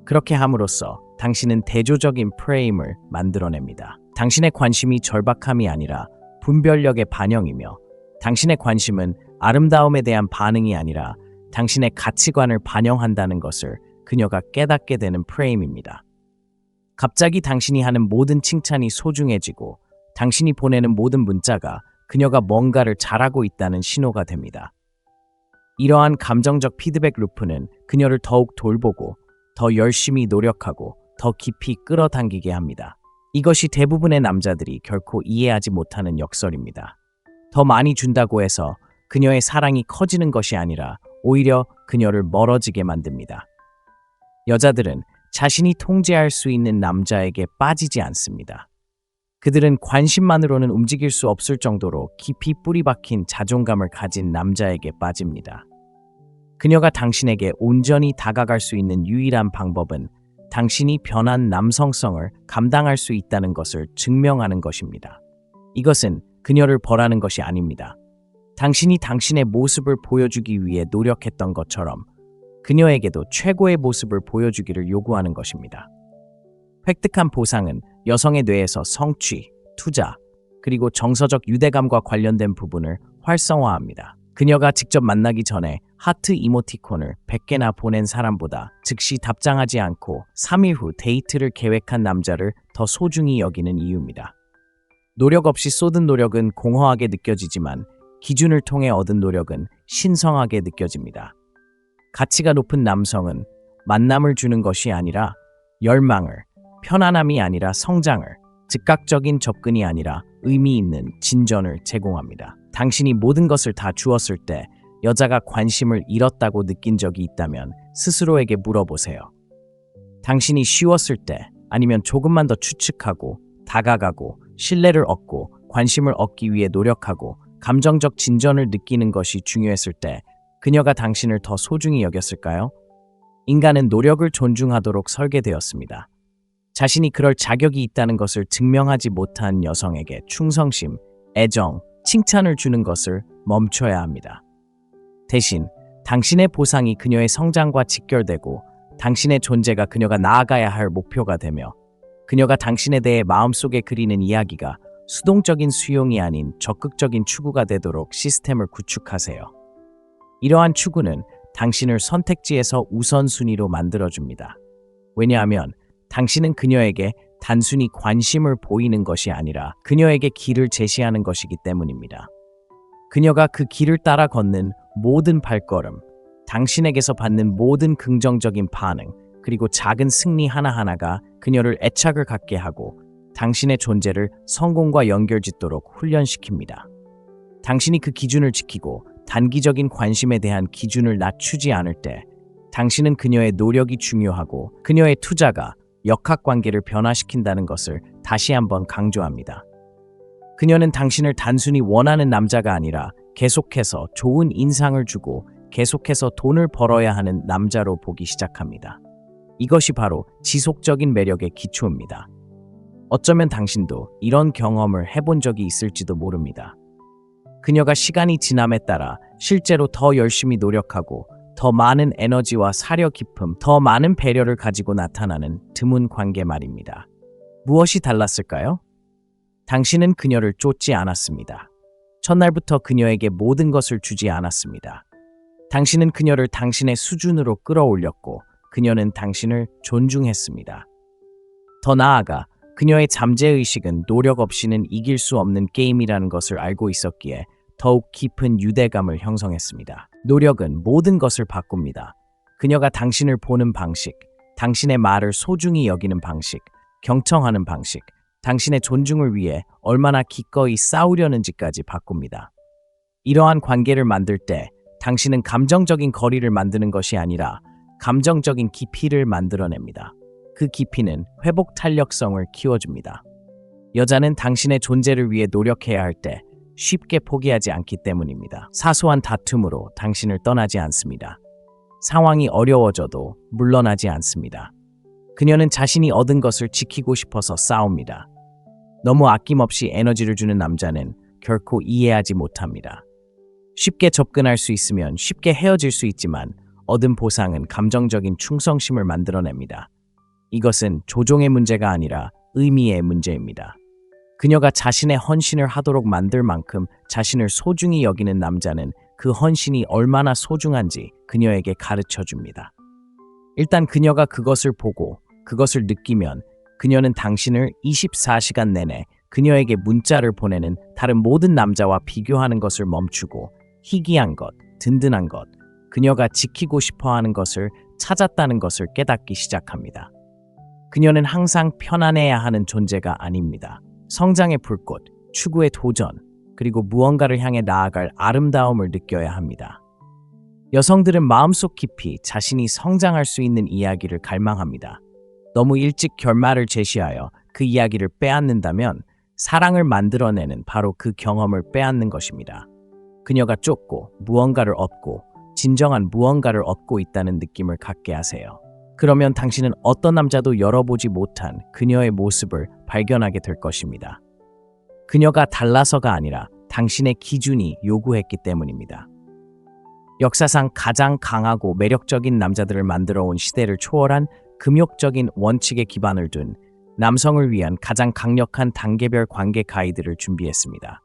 S1: 그렇게 함으로써 당신은 대조적인 프레임을 만들어냅니다. 당신의 관심이 절박함이 아니라 분별력의 반영이며 당신의 관심은 아름다움에 대한 반응이 아니라 당신의 가치관을 반영한다는 것을 그녀가 깨닫게 되는 프레임입니다. 갑자기 당신이 하는 모든 칭찬이 소중해지고 당신이 보내는 모든 문자가 그녀가 뭔가를 잘하고 있다는 신호가 됩니다. 이러한 감정적 피드백 루프는 그녀를 더욱 돌보고 더 열심히 노력하고 더 깊이 끌어당기게 합니다. 이것이 대부분의 남자들이 결코 이해하지 못하는 역설입니다. 더 많이 준다고 해서 그녀의 사랑이 커지는 것이 아니라 오히려 그녀를 멀어지게 만듭니다. 여자들은 자신이 통제할 수 있는 남자에게 빠지지 않습니다. 그들은 관심만으로는 움직일 수 없을 정도로 깊이 뿌리박힌 자존감을 가진 남자에게 빠집니다. 그녀가 당신에게 온전히 다가갈 수 있는 유일한 방법은 당신이 변한 남성성을 감당할 수 있다는 것을 증명하는 것입니다. 이것은 그녀를 벌하는 것이 아닙니다. 당신이 당신의 모습을 보여주기 위해 노력했던 것처럼 그녀에게도 최고의 모습을 보여주기를 요구하는 것입니다. 획득한 보상은 여성의 뇌에서 성취, 투자, 그리고 정서적 유대감과 관련된 부분을 활성화합니다. 그녀가 직접 만나기 전에 하트 이모티콘을 100개나 보낸 사람보다 즉시 답장하지 않고 3일 후 데이트를 계획한 남자를 더 소중히 여기는 이유입니다. 노력 없이 쏟은 노력은 공허하게 느껴지지만 기준을 통해 얻은 노력은 신성하게 느껴집니다. 가치가 높은 남성은 만남을 주는 것이 아니라 열망을, 편안함이 아니라 성장을, 즉각적인 접근이 아니라 의미 있는 진전을 제공합니다. 당신이 모든 것을 다 주었을 때 여자가 관심을 잃었다고 느낀 적이 있다면 스스로에게 물어보세요. 당신이 쉬웠을 때 아니면 조금만 더 추측하고 다가가고 신뢰를 얻고 관심을 얻기 위해 노력하고 감정적 진전을 느끼는 것이 중요했을 때 그녀가 당신을 더 소중히 여겼을까요? 인간은 노력을 존중하도록 설계되었습니다. 자신이 그럴 자격이 있다는 것을 증명하지 못한 여성에게 충성심, 애정, 칭찬을 주는 것을 멈춰야 합니다. 대신 당신의 보상이 그녀의 성장과 직결되고 당신의 존재가 그녀가 나아가야 할 목표가 되며 그녀가 당신에 대해 마음속에 그리는 이야기가 수동적인 수용이 아닌 적극적인 추구가 되도록 시스템을 구축하세요. 이러한 추구는 당신을 선택지에서 우선순위로 만들어줍니다. 왜냐하면 당신은 그녀에게 단순히 관심을 보이는 것이 아니라 그녀에게 길을 제시하는 것이기 때문입니다. 그녀가 그 길을 따라 걷는 모든 발걸음, 당신에게서 받는 모든 긍정적인 반응, 그리고 작은 승리 하나하나가 그녀를 애착을 갖게 하고 당신의 존재를 성공과 연결짓도록 훈련시킵니다. 당신이 그 기준을 지키고 단기적인 관심에 대한 기준을 낮추지 않을 때 당신은 그녀의 노력이 중요하고 그녀의 투자가 역학관계를 변화시킨다는 것을 다시 한번 강조합니다. 그녀는 당신을 단순히 원하는 남자가 아니라 계속해서 좋은 인상을 주고 계속해서 돈을 벌어야 하는 남자로 보기 시작합니다. 이것이 바로 지속적인 매력의 기초입니다. 어쩌면 당신도 이런 경험을 해본 적이 있을지도 모릅니다. 그녀가 시간이 지남에 따라 실제로 더 열심히 노력하고 더 많은 에너지와 사려 깊음, 더 많은 배려를 가지고 나타나는 드문 관계 말입니다. 무엇이 달랐을까요? 당신은 그녀를 쫓지 않았습니다. 첫날부터 그녀에게 모든 것을 주지 않았습니다. 당신은 그녀를 당신의 수준으로 끌어올렸고 그녀는 당신을 존중했습니다. 더 나아가 그녀의 잠재의식은 노력 없이는 이길 수 없는 게임이라는 것을 알고 있었기에 더욱 깊은 유대감을 형성했습니다. 노력은 모든 것을 바꿉니다. 그녀가 당신을 보는 방식, 당신의 말을 소중히 여기는 방식, 경청하는 방식, 당신의 존중을 위해 얼마나 기꺼이 싸우려는지까지 바꿉니다. 이러한 관계를 만들 때 당신은 감정적인 거리를 만드는 것이 아니라 감정적인 깊이를 만들어냅니다. 그 깊이는 회복 탄력성을 키워줍니다. 여자는 당신의 존재를 위해 노력해야 할 때 쉽게 포기하지 않기 때문입니다. 사소한 다툼으로 당신을 떠나지 않습니다. 상황이 어려워져도 물러나지 않습니다. 그녀는 자신이 얻은 것을 지키고 싶어서 싸웁니다. 너무 아낌없이 에너지를 주는 남자는 결코 이해하지 못합니다. 쉽게 접근할 수 있으면 쉽게 헤어질 수 있지만 얻은 보상은 감정적인 충성심을 만들어냅니다. 이것은 조종의 문제가 아니라 의미의 문제입니다. 그녀가 자신의 헌신을 하도록 만들 만큼 자신을 소중히 여기는 남자는 그 헌신이 얼마나 소중한지 그녀에게 가르쳐 줍니다. 일단 그녀가 그것을 보고 그것을 느끼면 그녀는 당신을 24시간 내내 그녀에게 문자를 보내는 다른 모든 남자와 비교하는 것을 멈추고 희귀한 것, 든든한 것, 그녀가 지키고 싶어 하는 것을 찾았다는 것을 깨닫기 시작합니다. 그녀는 항상 편안해야 하는 존재가 아닙니다. 성장의 불꽃, 추구의 도전, 그리고 무언가를 향해 나아갈 아름다움을 느껴야 합니다. 여성들은 마음속 깊이 자신이 성장할 수 있는 이야기를 갈망합니다. 너무 일찍 결말을 제시하여 그 이야기를 빼앗는다면 사랑을 만들어내는 바로 그 경험을 빼앗는 것입니다. 그녀가 쫓고 무언가를 얻고 진정한 무언가를 얻고 있다는 느낌을 갖게 하세요. 그러면 당신은 어떤 남자도 열어보지 못한 그녀의 모습을 발견하게 될 것입니다. 그녀가 달라서가 아니라 당신의 기준이 요구했기 때문입니다. 역사상 가장 강하고 매력적인 남자들을 만들어 온 시대를 초월한 금욕적인 원칙에 기반을 둔 남성을 위한 가장 강력한 단계별 관계 가이드를 준비했습니다.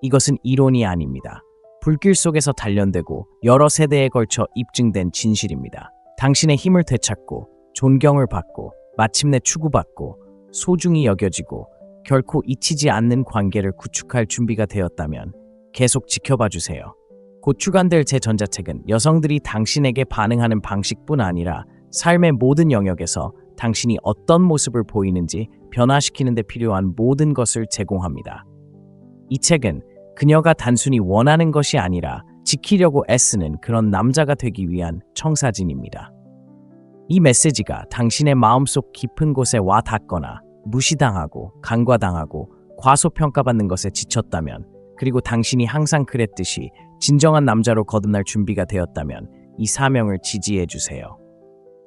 S1: 이것은 이론이 아닙니다. 불길 속에서 단련되고 여러 세대에 걸쳐 입증된 진실입니다. 당신의 힘을 되찾고 존경을 받고 마침내 추구받고 소중히 여겨지고 결코 잊히지 않는 관계를 구축할 준비가 되었다면 계속 지켜봐 주세요. 곧 출간될 제 전자책은 여성들이 당신에게 반응하는 방식뿐 아니라 삶의 모든 영역에서 당신이 어떤 모습을 보이는지 변화시키는 데 필요한 모든 것을 제공합니다. 이 책은 그녀가 단순히 원하는 것이 아니라 지키려고 애쓰는 그런 남자가 되기 위한 청사진입니다. 이 메시지가 당신의 마음속 깊은 곳에 와 닿거나 무시당하고 간과당하고 과소평가받는 것에 지쳤다면, 그리고 당신이 항상 그랬듯이 진정한 남자로 거듭날 준비가 되었다면 이 사명을 지지해 주세요.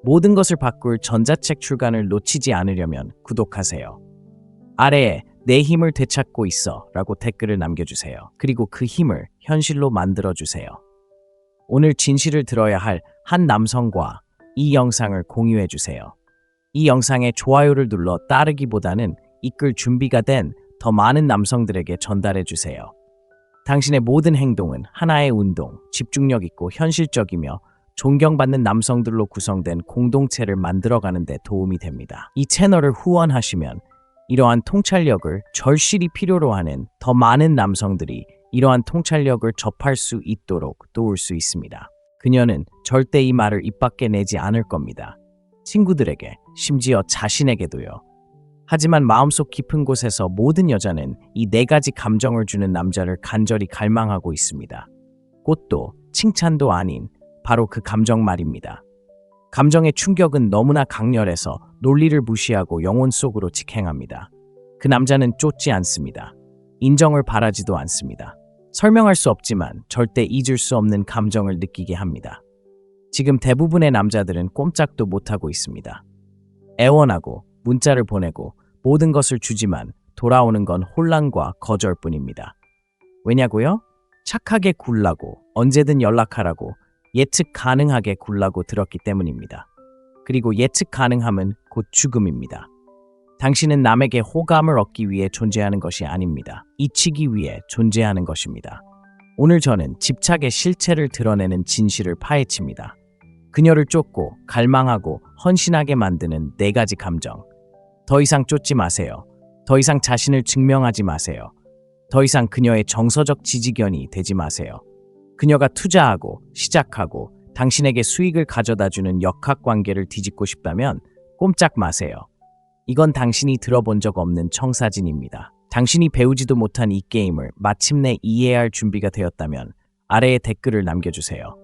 S1: 모든 것을 바꿀 전자책 출간을 놓치지 않으려면 구독하세요. 아래에 내 힘을 되찾고 있어 라고 댓글을 남겨주세요. 그리고 그 힘을 현실로 만들어주세요. 오늘 진실을 들어야 할 한 남성과 이 영상을 공유해주세요. 이 영상에 좋아요를 눌러 따르기보다는 이끌 준비가 된 더 많은 남성들에게 전달해주세요. 당신의 모든 행동은 하나의 운동, 집중력 있고 현실적이며 존경받는 남성들로 구성된 공동체를 만들어가는 데 도움이 됩니다. 이 채널을 후원하시면 이러한 통찰력을 절실히 필요로 하는 더 많은 남성들이 이러한 통찰력을 접할 수 있도록 도울 수 있습니다. 그녀는 절대 이 말을 입 밖에 내지 않을 겁니다. 친구들에게, 심지어 자신에게도요. 하지만 마음속 깊은 곳에서 모든 여자는 이 4가지 감정을 주는 남자를 간절히 갈망하고 있습니다. 꽃도 칭찬도 아닌 바로 그 감정 말입니다. 감정의 충격은 너무나 강렬해서 논리를 무시하고 영혼 속으로 직행합니다. 그 남자는 쫓지 않습니다. 인정을 바라지도 않습니다. 설명할 수 없지만 절대 잊을 수 없는 감정을 느끼게 합니다. 지금 대부분의 남자들은 꼼짝도 못하고 있습니다. 애원하고 문자를 보내고 모든 것을 주지만 돌아오는 건 혼란과 거절뿐입니다. 왜냐고요? 착하게 굴라고, 언제든 연락하라고, 예측 가능하게 굴라고 들었기 때문입니다. 그리고 예측 가능함은 곧 죽음입니다. 당신은 남에게 호감을 얻기 위해 존재하는 것이 아닙니다. 잊히기 위해 존재하는 것입니다. 오늘 저는 집착의 실체를 드러내는 진실을 파헤칩니다. 그녀를 쫓고 갈망하고 헌신하게 만드는 4가지 감정. 더 이상 쫓지 마세요. 더 이상 자신을 증명하지 마세요. 더 이상 그녀의 정서적 지지견이 되지 마세요. 그녀가 투자하고 시작하고 당신에게 수익을 가져다주는 역학관계를 뒤집고 싶다면 꼼짝 마세요. 이건 당신이 들어본 적 없는 청사진입니다. 당신이 배우지도 못한 이 게임을 마침내 이해할 준비가 되었다면 아래에 댓글을 남겨주세요.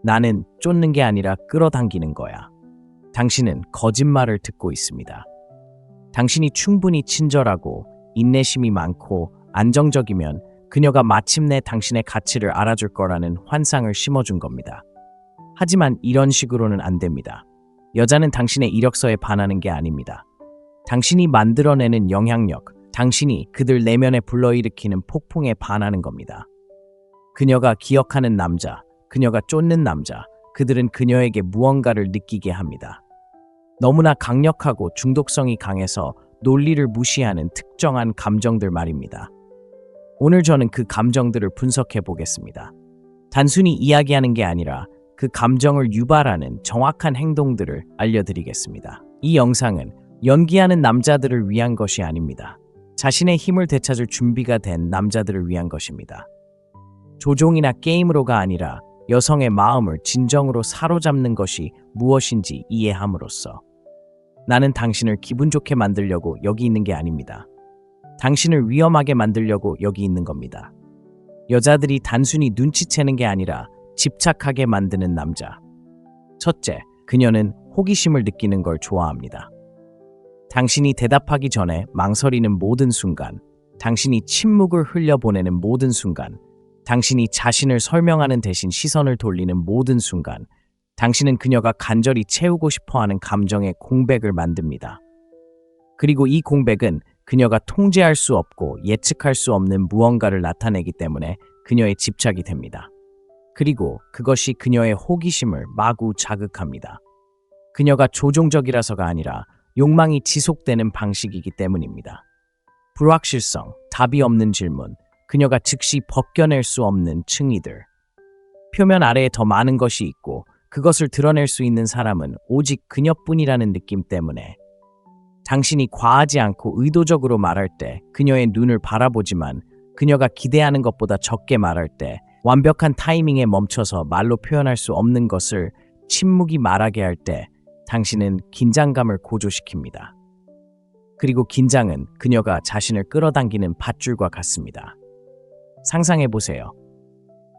S1: 나는 쫓는 게 아니라 끌어당기는 거야. 당신은 거짓말을 듣고 있습니다. 당신이 충분히 친절하고 인내심이 많고 안정적이면 그녀가 마침내 당신의 가치를 알아줄 거라는 환상을 심어준 겁니다. 하지만 이런 식으로는 안 됩니다. 여자는 당신의 이력서에 반하는 게 아닙니다. 당신이 만들어내는 영향력, 당신이 그들 내면에 불러일으키는 폭풍에 반하는 겁니다. 그녀가 기억하는 남자, 그녀가 쫓는 남자, 그들은 그녀에게 무언가를 느끼게 합니다. 너무나 강력하고 중독성이 강해서 논리를 무시하는 특정한 감정들 말입니다. 오늘 저는 그 감정들을 분석해 보겠습니다. 단순히 이야기하는 게 아니라 그 감정을 유발하는 정확한 행동들을 알려드리겠습니다. 이 영상은 연기하는 남자들을 위한 것이 아닙니다. 자신의 힘을 되찾을 준비가 된 남자들을 위한 것입니다. 조종이나 게임으로가 아니라 여성의 마음을 진정으로 사로잡는 것이 무엇인지 이해함으로써 나는 당신을 기분 좋게 만들려고 여기 있는 게 아닙니다. 당신을 위험하게 만들려고 여기 있는 겁니다. 여자들이 단순히 눈치채는 게 아니라 집착하게 만드는 남자. 첫째, 그녀는 호기심을 느끼는 걸 좋아합니다. 당신이 대답하기 전에 망설이는 모든 순간, 당신이 침묵을 흘려보내는 모든 순간, 당신이 자신을 설명하는 대신 시선을 돌리는 모든 순간, 당신은 그녀가 간절히 채우고 싶어하는 감정의 공백을 만듭니다. 그리고 이 공백은 그녀가 통제할 수 없고 예측할 수 없는 무언가를 나타내기 때문에 그녀의 집착이 됩니다. 그리고 그것이 그녀의 호기심을 마구 자극합니다. 그녀가 조종적이라서가 아니라 욕망이 지속되는 방식이기 때문입니다. 불확실성, 답이 없는 질문, 그녀가 즉시 벗겨낼 수 없는 층위들. 표면 아래에 더 많은 것이 있고 그것을 드러낼 수 있는 사람은 오직 그녀뿐이라는 느낌 때문에 당신이 과하지 않고 의도적으로 말할 때 그녀의 눈을 바라보지만 그녀가 기대하는 것보다 적게 말할 때 완벽한 타이밍에 멈춰서 말로 표현할 수 없는 것을 침묵이 말하게 할 때 당신은 긴장감을 고조시킵니다. 그리고 긴장은 그녀가 자신을 끌어당기는 밧줄과 같습니다. 상상해보세요.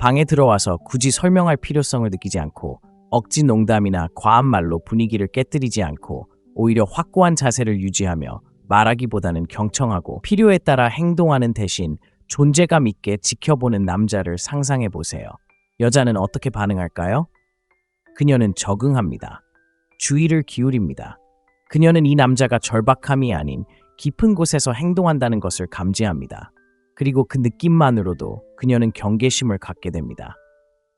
S1: 방에 들어와서 굳이 설명할 필요성을 느끼지 않고 억지 농담이나 과한 말로 분위기를 깨뜨리지 않고 오히려 확고한 자세를 유지하며 말하기보다는 경청하고 필요에 따라 행동하는 대신 존재감 있게 지켜보는 남자를 상상해보세요. 여자는 어떻게 반응할까요? 그녀는 적응합니다. 주의를 기울입니다. 그녀는 이 남자가 절박함이 아닌 깊은 곳에서 행동한다는 것을 감지합니다. 그리고 그 느낌만으로도 그녀는 경계심을 갖게 됩니다.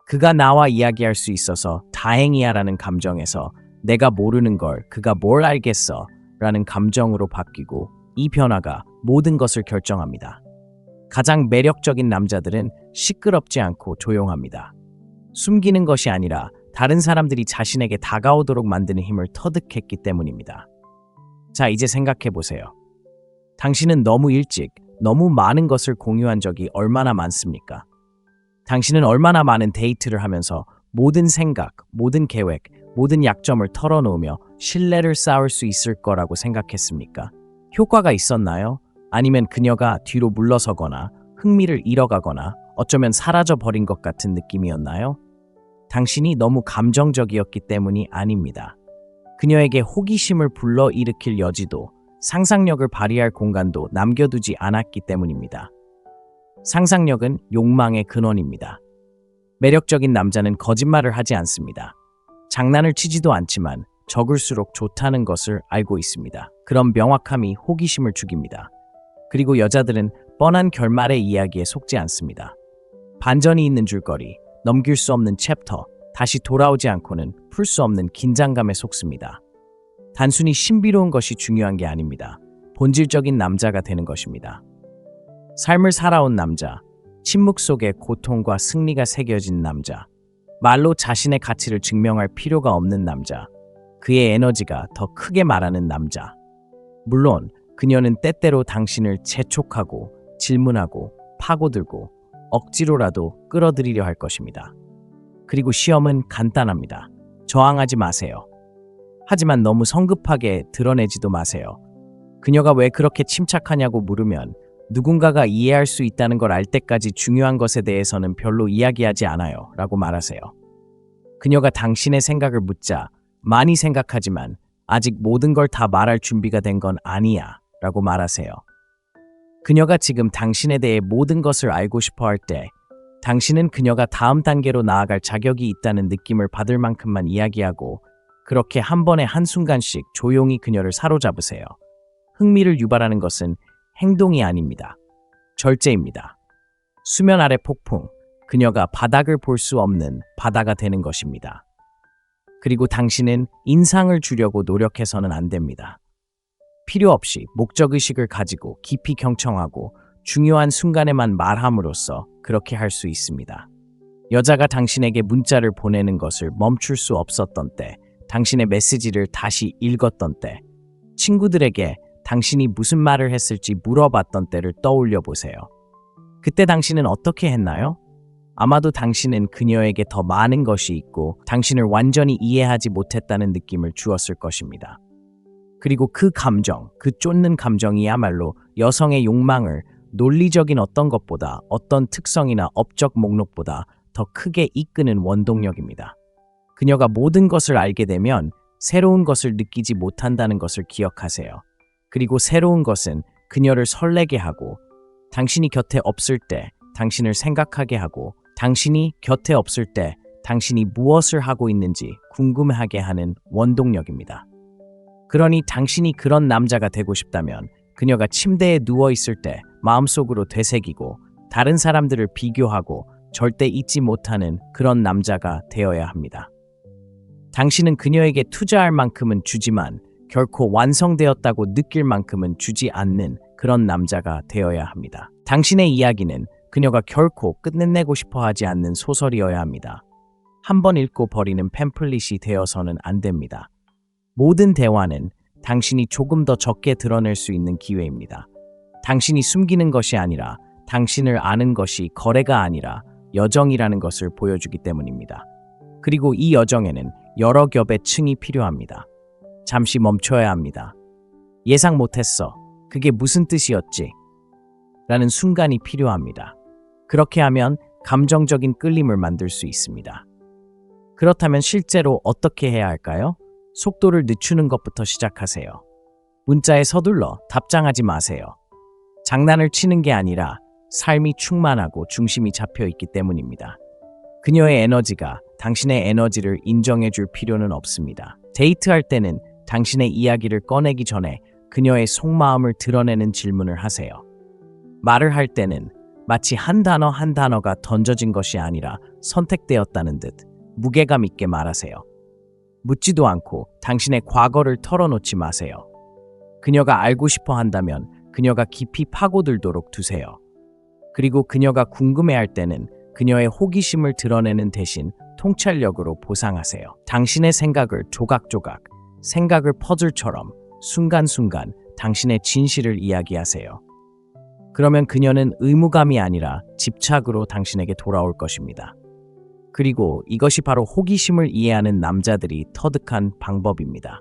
S1: 그가 나와 이야기할 수 있어서 다행이야 라는 감정에서 내가 모르는 걸 그가 뭘 알겠어 라는 감정으로 바뀌고 이 변화가 모든 것을 결정합니다. 가장 매력적인 남자들은 시끄럽지 않고 조용합니다. 숨기는 것이 아니라 다른 사람들이 자신에게 다가오도록 만드는 힘을 터득했기 때문입니다. 자, 이제 생각해 보세요. 당신은 너무 일찍, 너무 많은 것을 공유한 적이 얼마나 많습니까? 당신은 얼마나 많은 데이트를 하면서 모든 생각, 모든 계획, 모든 약점을 털어놓으며 신뢰를 쌓을 수 있을 거라고 생각했습니까? 효과가 있었나요? 아니면 그녀가 뒤로 물러서거나 흥미를 잃어가거나 어쩌면 사라져버린 것 같은 느낌이었나요? 당신이 너무 감정적이었기 때문이 아닙니다. 그녀에게 호기심을 불러일으킬 여지도 상상력을 발휘할 공간도 남겨두지 않았기 때문입니다. 상상력은 욕망의 근원입니다. 매력적인 남자는 거짓말을 하지 않습니다. 장난을 치지도 않지만 적을수록 좋다는 것을 알고 있습니다. 그런 명확함이 호기심을 죽입니다. 그리고 여자들은 뻔한 결말의 이야기에 속지 않습니다. 반전이 있는 줄거리, 넘길 수 없는 챕터, 다시 돌아오지 않고는 풀 수 없는 긴장감에 속습니다. 단순히 신비로운 것이 중요한 게 아닙니다. 본질적인 남자가 되는 것입니다. 삶을 살아온 남자, 침묵 속에 고통과 승리가 새겨진 남자, 말로 자신의 가치를 증명할 필요가 없는 남자, 그의 에너지가 더 크게 말하는 남자. 물론 그녀는 때때로 당신을 재촉하고 질문하고 파고들고 억지로라도 끌어들이려 할 것입니다. 그리고 시험은 간단합니다. 저항하지 마세요. 하지만 너무 성급하게 드러내지도 마세요. 그녀가 왜 그렇게 침착하냐고 물으면 누군가가 이해할 수 있다는 걸 알 때까지 중요한 것에 대해서는 별로 이야기하지 않아요 라고 말하세요. 그녀가 당신의 생각을 묻자 많이 생각하지만 아직 모든 걸 다 말할 준비가 된 건 아니야 라고 말하세요. 그녀가 지금 당신에 대해 모든 것을 알고 싶어 할 때 당신은 그녀가 다음 단계로 나아갈 자격이 있다는 느낌을 받을 만큼만 이야기하고 그렇게 한 번에 한순간씩 조용히 그녀를 사로잡으세요. 흥미를 유발하는 것은 행동이 아닙니다. 절제입니다. 수면 아래 폭풍, 그녀가 바닥을 볼 수 없는 바다가 되는 것입니다. 그리고 당신은 인상을 주려고 노력해서는 안 됩니다. 필요 없이 목적의식을 가지고 깊이 경청하고 중요한 순간에만 말함으로써 그렇게 할 수 있습니다. 여자가 당신에게 문자를 보내는 것을 멈출 수 없었던 때, 당신의 메시지를 다시 읽었던 때, 친구들에게 당신이 무슨 말을 했을지 물어봤던 때를 떠올려 보세요. 그때 당신은 어떻게 했나요? 아마도 당신은 그녀에게 더 많은 것이 있고 당신을 완전히 이해하지 못했다는 느낌을 주었을 것입니다. 그리고 그 감정, 그 쫓는 감정이야말로 여성의 욕망을 논리적인 어떤 것보다, 어떤 특성이나 업적 목록보다 더 크게 이끄는 원동력입니다. 그녀가 모든 것을 알게 되면 새로운 것을 느끼지 못한다는 것을 기억하세요. 그리고 새로운 것은 그녀를 설레게 하고, 당신이 곁에 없을 때 당신을 생각하게 하고, 당신이 곁에 없을 때 당신이 무엇을 하고 있는지 궁금해하게 하는 원동력입니다. 그러니 당신이 그런 남자가 되고 싶다면 그녀가 침대에 누워 있을 때 마음속으로 되새기고 다른 사람들을 비교하고 절대 잊지 못하는 그런 남자가 되어야 합니다. 당신은 그녀에게 투자할 만큼은 주지만 결코 완성되었다고 느낄 만큼은 주지 않는 그런 남자가 되어야 합니다. 당신의 이야기는 그녀가 결코 끝내내고 싶어 하지 않는 소설이어야 합니다. 한번 읽고 버리는 팸플릿이 되어서는 안 됩니다. 모든 대화는 당신이 조금 더 적게 드러낼 수 있는 기회입니다. 당신이 숨기는 것이 아니라 당신을 아는 것이 거래가 아니라 여정이라는 것을 보여주기 때문입니다. 그리고 이 여정에는 여러 겹의 층이 필요합니다. 잠시 멈춰야 합니다. 예상 못했어. 그게 무슨 뜻이었지? 라는 순간이 필요합니다. 그렇게 하면 감정적인 끌림을 만들 수 있습니다. 그렇다면 실제로 어떻게 해야 할까요? 속도를 늦추는 것부터 시작하세요. 문자에 서둘러 답장하지 마세요. 장난을 치는 게 아니라 삶이 충만하고 중심이 잡혀 있기 때문입니다. 그녀의 에너지가 당신의 에너지를 인정해 줄 필요는 없습니다. 데이트할 때는 당신의 이야기를 꺼내기 전에 그녀의 속마음을 드러내는 질문을 하세요. 말을 할 때는 마치 한 단어 한 단어가 던져진 것이 아니라 선택되었다는 듯 무게감 있게 말하세요. 묻지도 않고 당신의 과거를 털어놓지 마세요. 그녀가 알고 싶어 한다면 그녀가 깊이 파고들도록 두세요. 그리고 그녀가 궁금해할 때는 그녀의 호기심을 드러내는 대신 통찰력으로 보상하세요. 당신의 생각을 조각조각, 생각을 퍼즐처럼 순간순간 당신의 진실을 이야기하세요. 그러면 그녀는 의무감이 아니라 집착으로 당신에게 돌아올 것입니다. 그리고 이것이 바로 호기심을 이해하는 남자들이 터득한 방법입니다.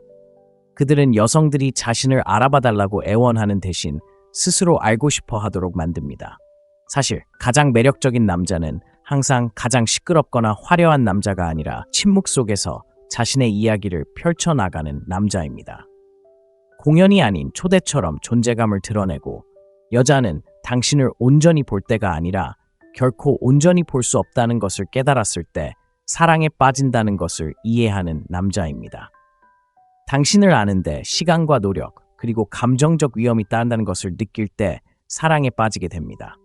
S1: 그들은 여성들이 자신을 알아봐달라고 애원하는 대신 스스로 알고 싶어 하도록 만듭니다. 사실 가장 매력적인 남자는 항상 가장 시끄럽거나 화려한 남자가 아니라 침묵 속에서 자신의 이야기를 펼쳐나가는 남자입니다. 공연이 아닌 초대처럼 존재감을 드러내고, 여자는 당신을 온전히 볼 때가 아니라 결코 온전히 볼 수 없다는 것을 깨달았을 때 사랑에 빠진다는 것을 이해하는 남자입니다. 당신을 아는데 시간과 노력, 그리고 감정적 위험이 따른다는 것을 느낄 때 사랑에 빠지게 됩니다.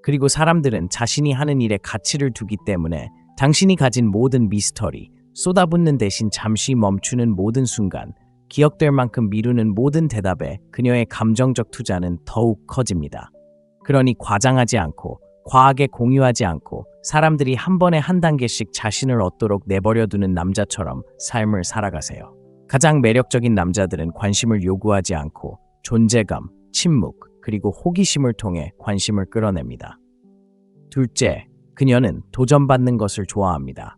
S1: 그리고 사람들은 자신이 하는 일에 가치를 두기 때문에 당신이 가진 모든 미스터리, 쏟아붓는 대신 잠시 멈추는 모든 순간, 기억될 만큼 미루는 모든 대답에 그녀의 감정적 투자는 더욱 커집니다. 그러니 과장하지 않고, 과하게 공유하지 않고, 사람들이 한 번에 한 단계씩 자신을 얻도록 내버려두는 남자처럼 삶을 살아가세요. 가장 매력적인 남자들은 관심을 요구하지 않고 존재감, 침묵, 그리고 호기심을 통해 관심을 끌어냅니다. 둘째, 그녀는 도전받는 것을 좋아합니다.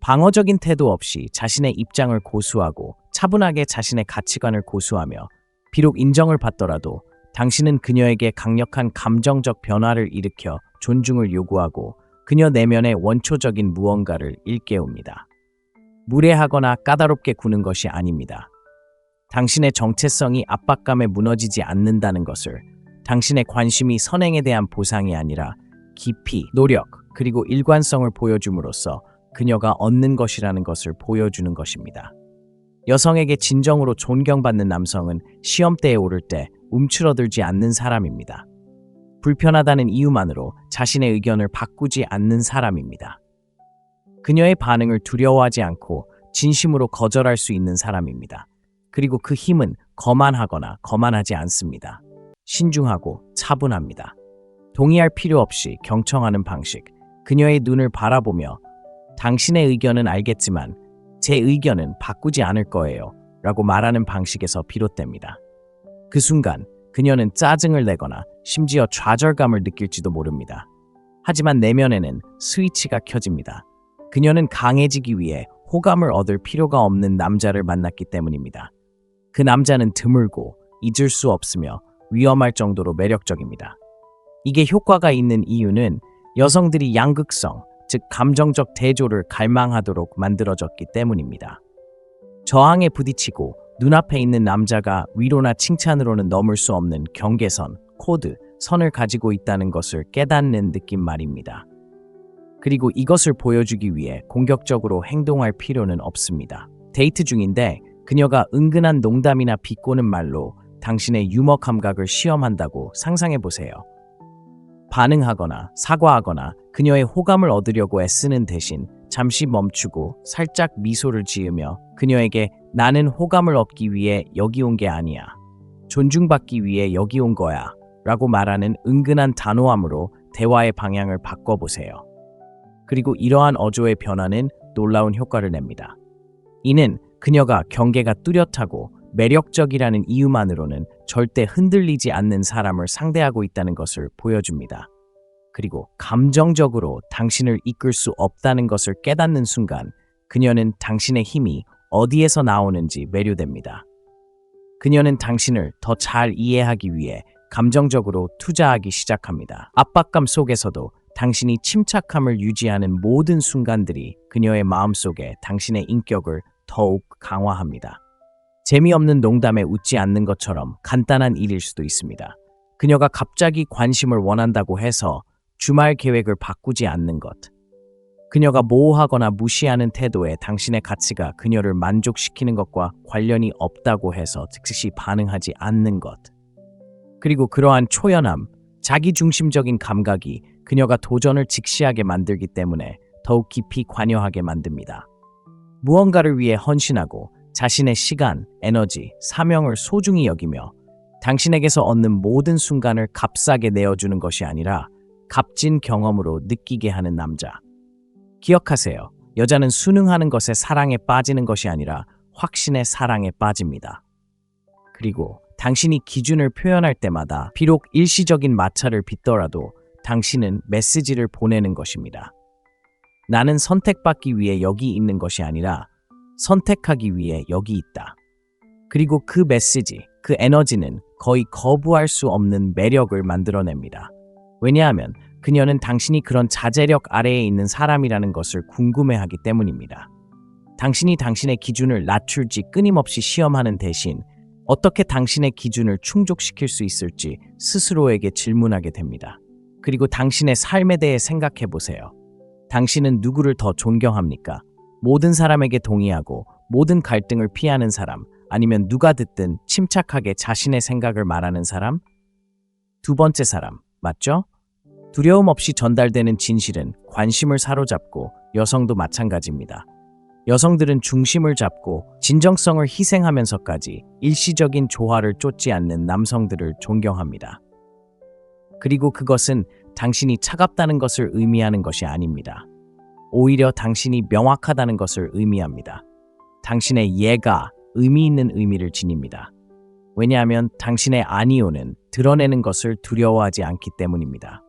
S1: 방어적인 태도 없이 자신의 입장을 고수하고 차분하게 자신의 가치관을 고수하며 비록 인정을 받더라도 당신은 그녀에게 강력한 감정적 변화를 일으켜 존중을 요구하고 그녀 내면의 원초적인 무언가를 일깨웁니다. 무례하거나 까다롭게 구는 것이 아닙니다. 당신의 정체성이 압박감에 무너지지 않는다는 것을, 당신의 관심이 선행에 대한 보상이 아니라 깊이, 노력, 그리고 일관성을 보여줌으로써 그녀가 얻는 것이라는 것을 보여주는 것입니다. 여성에게 진정으로 존경받는 남성은 시험대에 오를 때 움츠러들지 않는 사람입니다. 불편하다는 이유만으로 자신의 의견을 바꾸지 않는 사람입니다. 그녀의 반응을 두려워하지 않고 진심으로 거절할 수 있는 사람입니다. 그리고 그 힘은 거만하거나 거만하지 않습니다. 신중하고 차분합니다. 동의할 필요 없이 경청하는 방식, 그녀의 눈을 바라보며 당신의 의견은 알겠지만 제 의견은 바꾸지 않을 거예요 라고 말하는 방식에서 비롯됩니다. 그 순간 그녀는 짜증을 내거나 심지어 좌절감을 느낄지도 모릅니다. 하지만 내면에는 스위치가 켜집니다. 그녀는 강해지기 위해 호감을 얻을 필요가 없는 남자를 만났기 때문입니다. 그 남자는 드물고 잊을 수 없으며 위험할 정도로 매력적입니다. 이게 효과가 있는 이유는 여성들이 양극성, 즉 감정적 대조를 갈망하도록 만들어졌기 때문입니다. 저항에 부딪히고 눈앞에 있는 남자가 위로나 칭찬으로는 넘을 수 없는 경계선, 코드, 선을 가지고 있다는 것을 깨닫는 느낌 말입니다. 그리고 이것을 보여주기 위해 공격적으로 행동할 필요는 없습니다. 데이트 중인데 그녀가 은근한 농담이나 비꼬는 말로 당신의 유머 감각을 시험한다고 상상해 보세요. 반응하거나 사과하거나 그녀의 호감을 얻으려고 애쓰는 대신 잠시 멈추고 살짝 미소를 지으며 그녀에게 나는 호감을 얻기 위해 여기 온 게 아니야. 존중받기 위해 여기 온 거야. 라고 말하는 은근한 단호함으로 대화의 방향을 바꿔보세요. 그리고 이러한 어조의 변화는 놀라운 효과를 냅니다. 이는 그녀가 경계가 뚜렷하고 매력적이라는 이유만으로는 절대 흔들리지 않는 사람을 상대하고 있다는 것을 보여줍니다. 그리고 감정적으로 당신을 이끌 수 없다는 것을 깨닫는 순간 그녀는 당신의 힘이 어디에서 나오는지 매료됩니다. 그녀는 당신을 더 잘 이해하기 위해 감정적으로 투자하기 시작합니다. 압박감 속에서도 당신이 침착함을 유지하는 모든 순간들이 그녀의 마음속에 당신의 인격을 더욱 강화합니다. 재미없는 농담에 웃지 않는 것처럼 간단한 일일 수도 있습니다. 그녀가 갑자기 관심을 원한다고 해서 주말 계획을 바꾸지 않는 것. 그녀가 모호하거나 무시하는 태도에 당신의 가치가 그녀를 만족시키는 것과 관련이 없다고 해서 즉시 반응하지 않는 것. 그리고 그러한 초연함, 자기중심적인 감각이 그녀가 도전을 직시하게 만들기 때문에 더욱 깊이 관여하게 만듭니다. 무언가를 위해 헌신하고 자신의 시간, 에너지, 사명을 소중히 여기며 당신에게서 얻는 모든 순간을 값싸게 내어주는 것이 아니라 값진 경험으로 느끼게 하는 남자. 기억하세요. 여자는 순응하는 것에 사랑에 빠지는 것이 아니라 확신의 사랑에 빠집니다. 그리고 당신이 기준을 표현할 때마다 비록 일시적인 마찰을 빚더라도 당신은 메시지를 보내는 것입니다. 나는 선택받기 위해 여기 있는 것이 아니라 선택하기 위해 여기 있다. 그리고 그 메시지, 그 에너지는 거의 거부할 수 없는 매력을 만들어냅니다. 왜냐하면 그녀는 당신이 그런 자제력 아래에 있는 사람이라는 것을 궁금해하기 때문입니다. 당신이 당신의 기준을 낮출지 끊임없이 시험하는 대신 어떻게 당신의 기준을 충족시킬 수 있을지 스스로에게 질문하게 됩니다. 그리고 당신의 삶에 대해 생각해 보세요. 당신은 누구를 더 존경합니까? 모든 사람에게 동의하고 모든 갈등을 피하는 사람, 아니면 누가 듣든 침착하게 자신의 생각을 말하는 사람? 두 번째 사람, 맞죠? 두려움 없이 전달되는 진실은 관심을 사로잡고 여성도 마찬가지입니다. 여성들은 중심을 잡고 진정성을 희생하면서까지 일시적인 조화를 쫓지 않는 남성들을 존경합니다. 그리고 그것은 당신이 차갑다는 것을 의미하는 것이 아닙니다. 오히려 당신이 명확하다는 것을 의미합니다. 당신의 예가 의미 있는 의미를 지닙니다. 왜냐하면 당신의 아니오는 드러내는 것을 두려워하지 않기 때문입니다.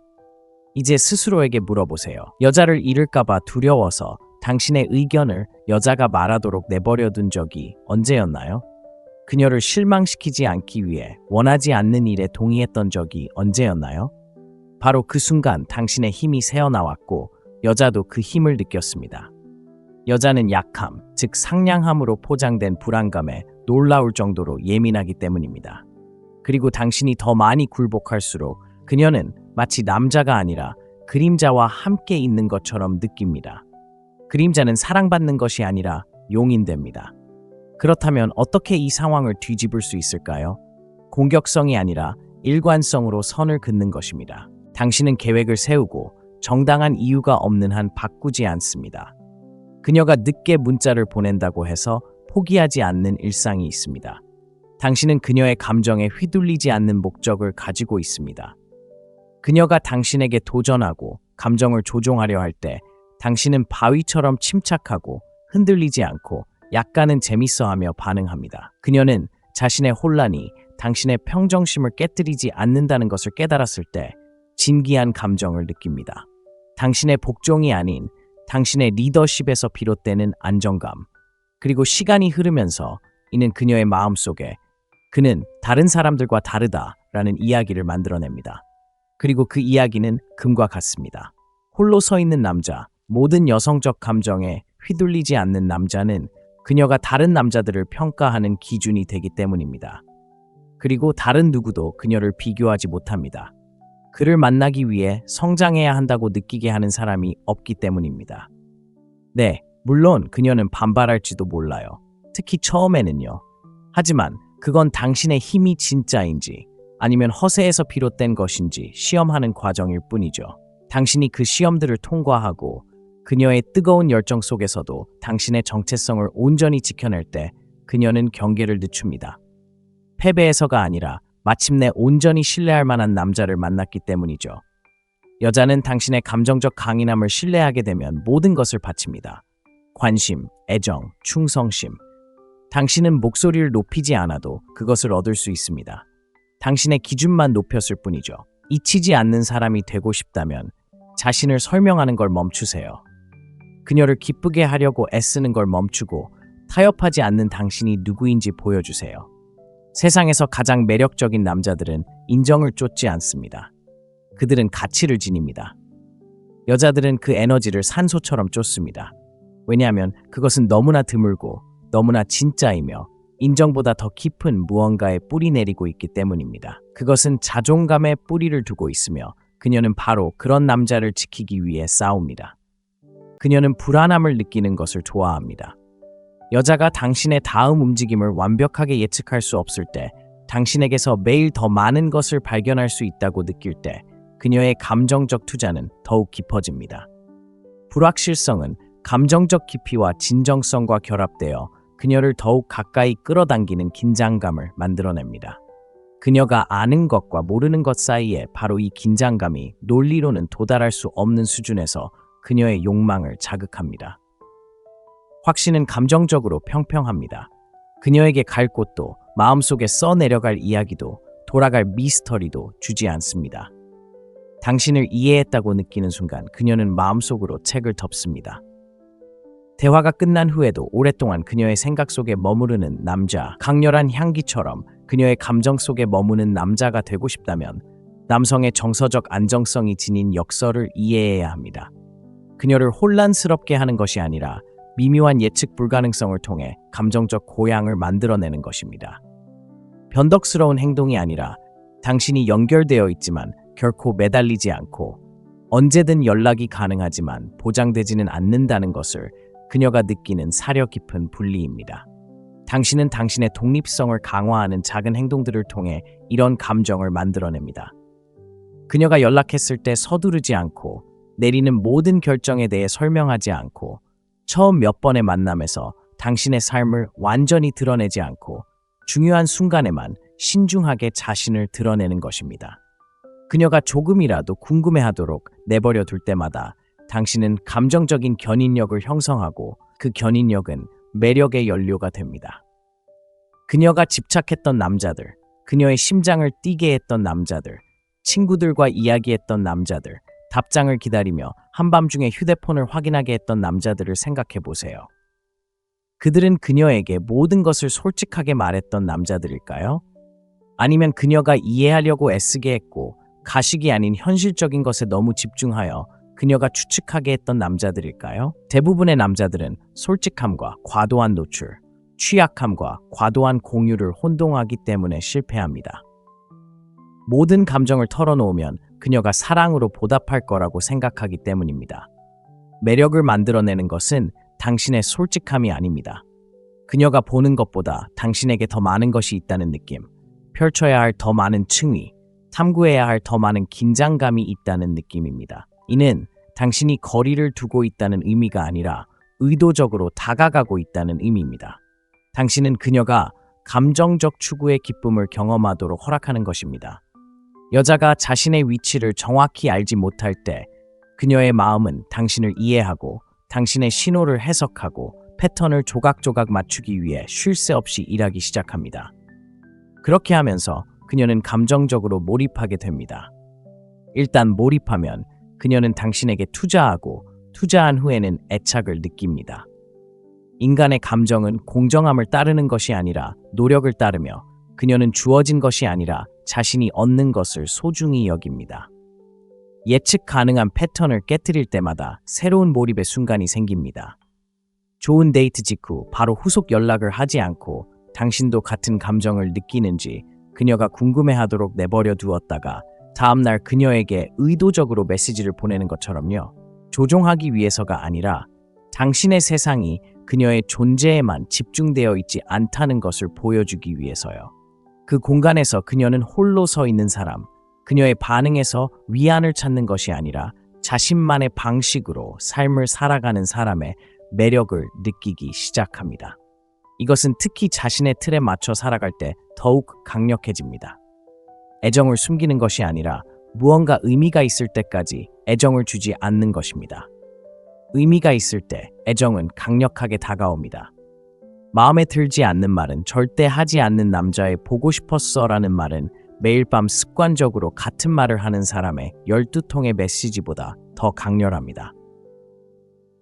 S1: 이제 스스로에게 물어보세요. 여자를 잃을까봐 두려워서 당신의 의견을 여자가 말하도록 내버려둔 적이 언제였나요? 그녀를 실망시키지 않기 위해 원하지 않는 일에 동의했던 적이 언제였나요? 바로 그 순간 당신의 힘이 새어나왔고 여자도 그 힘을 느꼈습니다. 여자는 약함, 즉 상냥함으로 포장된 불안감에 놀라울 정도로 예민하기 때문입니다. 그리고 당신이 더 많이 굴복할수록 그녀는 마치 남자가 아니라 그림자와 함께 있는 것처럼 느낍니다. 그림자는 사랑받는 것이 아니라 용인됩니다. 그렇다면 어떻게 이 상황을 뒤집을 수 있을까요? 공격성이 아니라 일관성으로 선을 긋는 것입니다. 당신은 계획을 세우고 정당한 이유가 없는 한 바꾸지 않습니다. 그녀가 늦게 문자를 보낸다고 해서 포기하지 않는 일상이 있습니다. 당신은 그녀의 감정에 휘둘리지 않는 목적을 가지고 있습니다. 그녀가 당신에게 도전하고 감정을 조종하려 할 때 당신은 바위처럼 침착하고 흔들리지 않고 약간은 재밌어하며 반응합니다. 그녀는 자신의 혼란이 당신의 평정심을 깨뜨리지 않는다는 것을 깨달았을 때 진기한 감정을 느낍니다. 당신의 복종이 아닌 당신의 리더십에서 비롯되는 안정감, 그리고 시간이 흐르면서 이는 그녀의 마음속에 그는 다른 사람들과 다르다라는 이야기를 만들어냅니다. 그리고 그 이야기는 금과 같습니다. 홀로 서 있는 남자, 모든 여성적 감정에 휘둘리지 않는 남자는 그녀가 다른 남자들을 평가하는 기준이 되기 때문입니다. 그리고 다른 누구도 그녀를 비교하지 못합니다. 그를 만나기 위해 성장해야 한다고 느끼게 하는 사람이 없기 때문입니다. 네, 물론 그녀는 반발할지도 몰라요. 특히 처음에는요. 하지만 그건 당신의 힘이 진짜인지 아니면 허세에서 비롯된 것인지 시험하는 과정일 뿐이죠. 당신이 그 시험들을 통과하고 그녀의 뜨거운 열정 속에서도 당신의 정체성을 온전히 지켜낼 때 그녀는 경계를 늦춥니다. 패배에서가 아니라 마침내 온전히 신뢰할 만한 남자를 만났기 때문이죠. 여자는 당신의 감정적 강인함을 신뢰하게 되면 모든 것을 바칩니다. 관심, 애정, 충성심. 당신은 목소리를 높이지 않아도 그것을 얻을 수 있습니다. 당신의 기준만 높였을 뿐이죠. 잊히지 않는 사람이 되고 싶다면 자신을 설명하는 걸 멈추세요. 그녀를 기쁘게 하려고 애쓰는 걸 멈추고 타협하지 않는 당신이 누구인지 보여주세요. 세상에서 가장 매력적인 남자들은 인정을 쫓지 않습니다. 그들은 가치를 지닙니다. 여자들은 그 에너지를 산소처럼 쫓습니다. 왜냐하면 그것은 너무나 드물고 너무나 진짜이며 인정보다 더 깊은 무언가에 뿌리 내리고 있기 때문입니다. 그것은 자존감에 뿌리를 두고 있으며 그녀는 바로 그런 남자를 지키기 위해 싸웁니다. 그녀는 불안함을 느끼는 것을 좋아합니다. 여자가 당신의 다음 움직임을 완벽하게 예측할 수 없을 때, 당신에게서 매일 더 많은 것을 발견할 수 있다고 느낄 때, 그녀의 감정적 투자는 더욱 깊어집니다. 불확실성은 감정적 깊이와 진정성과 결합되어 그녀를 더욱 가까이 끌어당기는 긴장감을 만들어냅니다. 그녀가 아는 것과 모르는 것 사이에 바로 이 긴장감이 논리로는 도달할 수 없는 수준에서 그녀의 욕망을 자극합니다. 확신은 감정적으로 평평합니다. 그녀에게 갈 곳도 마음속에 써내려갈 이야기도 돌아갈 미스터리도 주지 않습니다. 당신을 이해했다고 느끼는 순간 그녀는 마음속으로 책을 덮습니다. 대화가 끝난 후에도 오랫동안 그녀의 생각 속에 머무르는 남자, 강렬한 향기처럼 그녀의 감정 속에 머무는 남자가 되고 싶다면 남성의 정서적 안정성이 지닌 역설을 이해해야 합니다. 그녀를 혼란스럽게 하는 것이 아니라 미묘한 예측 불가능성을 통해 감정적 고향을 만들어내는 것입니다. 변덕스러운 행동이 아니라 당신이 연결되어 있지만 결코 매달리지 않고 언제든 연락이 가능하지만 보장되지는 않는다는 것을 그녀가 느끼는 사려 깊은 분리입니다. 당신은 당신의 독립성을 강화하는 작은 행동들을 통해 이런 감정을 만들어냅니다. 그녀가 연락했을 때 서두르지 않고 내리는 모든 결정에 대해 설명하지 않고 처음 몇 번의 만남에서 당신의 삶을 완전히 드러내지 않고 중요한 순간에만 신중하게 자신을 드러내는 것입니다. 그녀가 조금이라도 궁금해하도록 내버려 둘 때마다 당신은 감정적인 견인력을 형성하고 그 견인력은 매력의 연료가 됩니다. 그녀가 집착했던 남자들, 그녀의 심장을 뛰게 했던 남자들, 친구들과 이야기했던 남자들, 답장을 기다리며 한밤중에 휴대폰을 확인하게 했던 남자들을 생각해 보세요. 그들은 그녀에게 모든 것을 솔직하게 말했던 남자들일까요? 아니면 그녀가 이해하려고 애쓰게 했고 가식이 아닌 현실적인 것에 너무 집중하여 그녀가 추측하게 했던 남자들일까요? 대부분의 남자들은 솔직함과 과도한 노출, 취약함과 과도한 공유를 혼동하기 때문에 실패합니다. 모든 감정을 털어놓으면 그녀가 사랑으로 보답할 거라고 생각하기 때문입니다. 매력을 만들어내는 것은 당신의 솔직함이 아닙니다. 그녀가 보는 것보다 당신에게 더 많은 것이 있다는 느낌, 펼쳐야 할 더 많은 층위, 탐구해야 할 더 많은 긴장감이 있다는 느낌입니다. 이는 당신이 거리를 두고 있다는 의미가 아니라 의도적으로 다가가고 있다는 의미입니다. 당신은 그녀가 감정적 추구의 기쁨을 경험하도록 허락하는 것입니다. 여자가 자신의 위치를 정확히 알지 못할 때 그녀의 마음은 당신을 이해하고 당신의 신호를 해석하고 패턴을 조각조각 맞추기 위해 쉴 새 없이 일하기 시작합니다. 그렇게 하면서 그녀는 감정적으로 몰입하게 됩니다. 일단 몰입하면 그녀는 당신에게 투자하고 투자한 후에는 애착을 느낍니다. 인간의 감정은 공정함을 따르는 것이 아니라 노력을 따르며 그녀는 주어진 것이 아니라 자신이 얻는 것을 소중히 여깁니다. 예측 가능한 패턴을 깨뜨릴 때마다 새로운 몰입의 순간이 생깁니다. 좋은 데이트 직후 바로 후속 연락을 하지 않고 당신도 같은 감정을 느끼는지 그녀가 궁금해하도록 내버려 두었다가 다음날 그녀에게 의도적으로 메시지를 보내는 것처럼요. 조종하기 위해서가 아니라 당신의 세상이 그녀의 존재에만 집중되어 있지 않다는 것을 보여주기 위해서요. 그 공간에서 그녀는 홀로 서 있는 사람, 그녀의 반응에서 위안을 찾는 것이 아니라 자신만의 방식으로 삶을 살아가는 사람의 매력을 느끼기 시작합니다. 이것은 특히 자신의 틀에 맞춰 살아갈 때 더욱 강력해집니다. 애정을 숨기는 것이 아니라 무언가 의미가 있을 때까지 애정을 주지 않는 것입니다. 의미가 있을 때 애정은 강력하게 다가옵니다. 마음에 들지 않는 말은 절대 하지 않는 남자의 보고 싶었어라는 말은 매일 밤 습관적으로 같은 말을 하는 사람의 12통의 메시지보다 더 강렬합니다.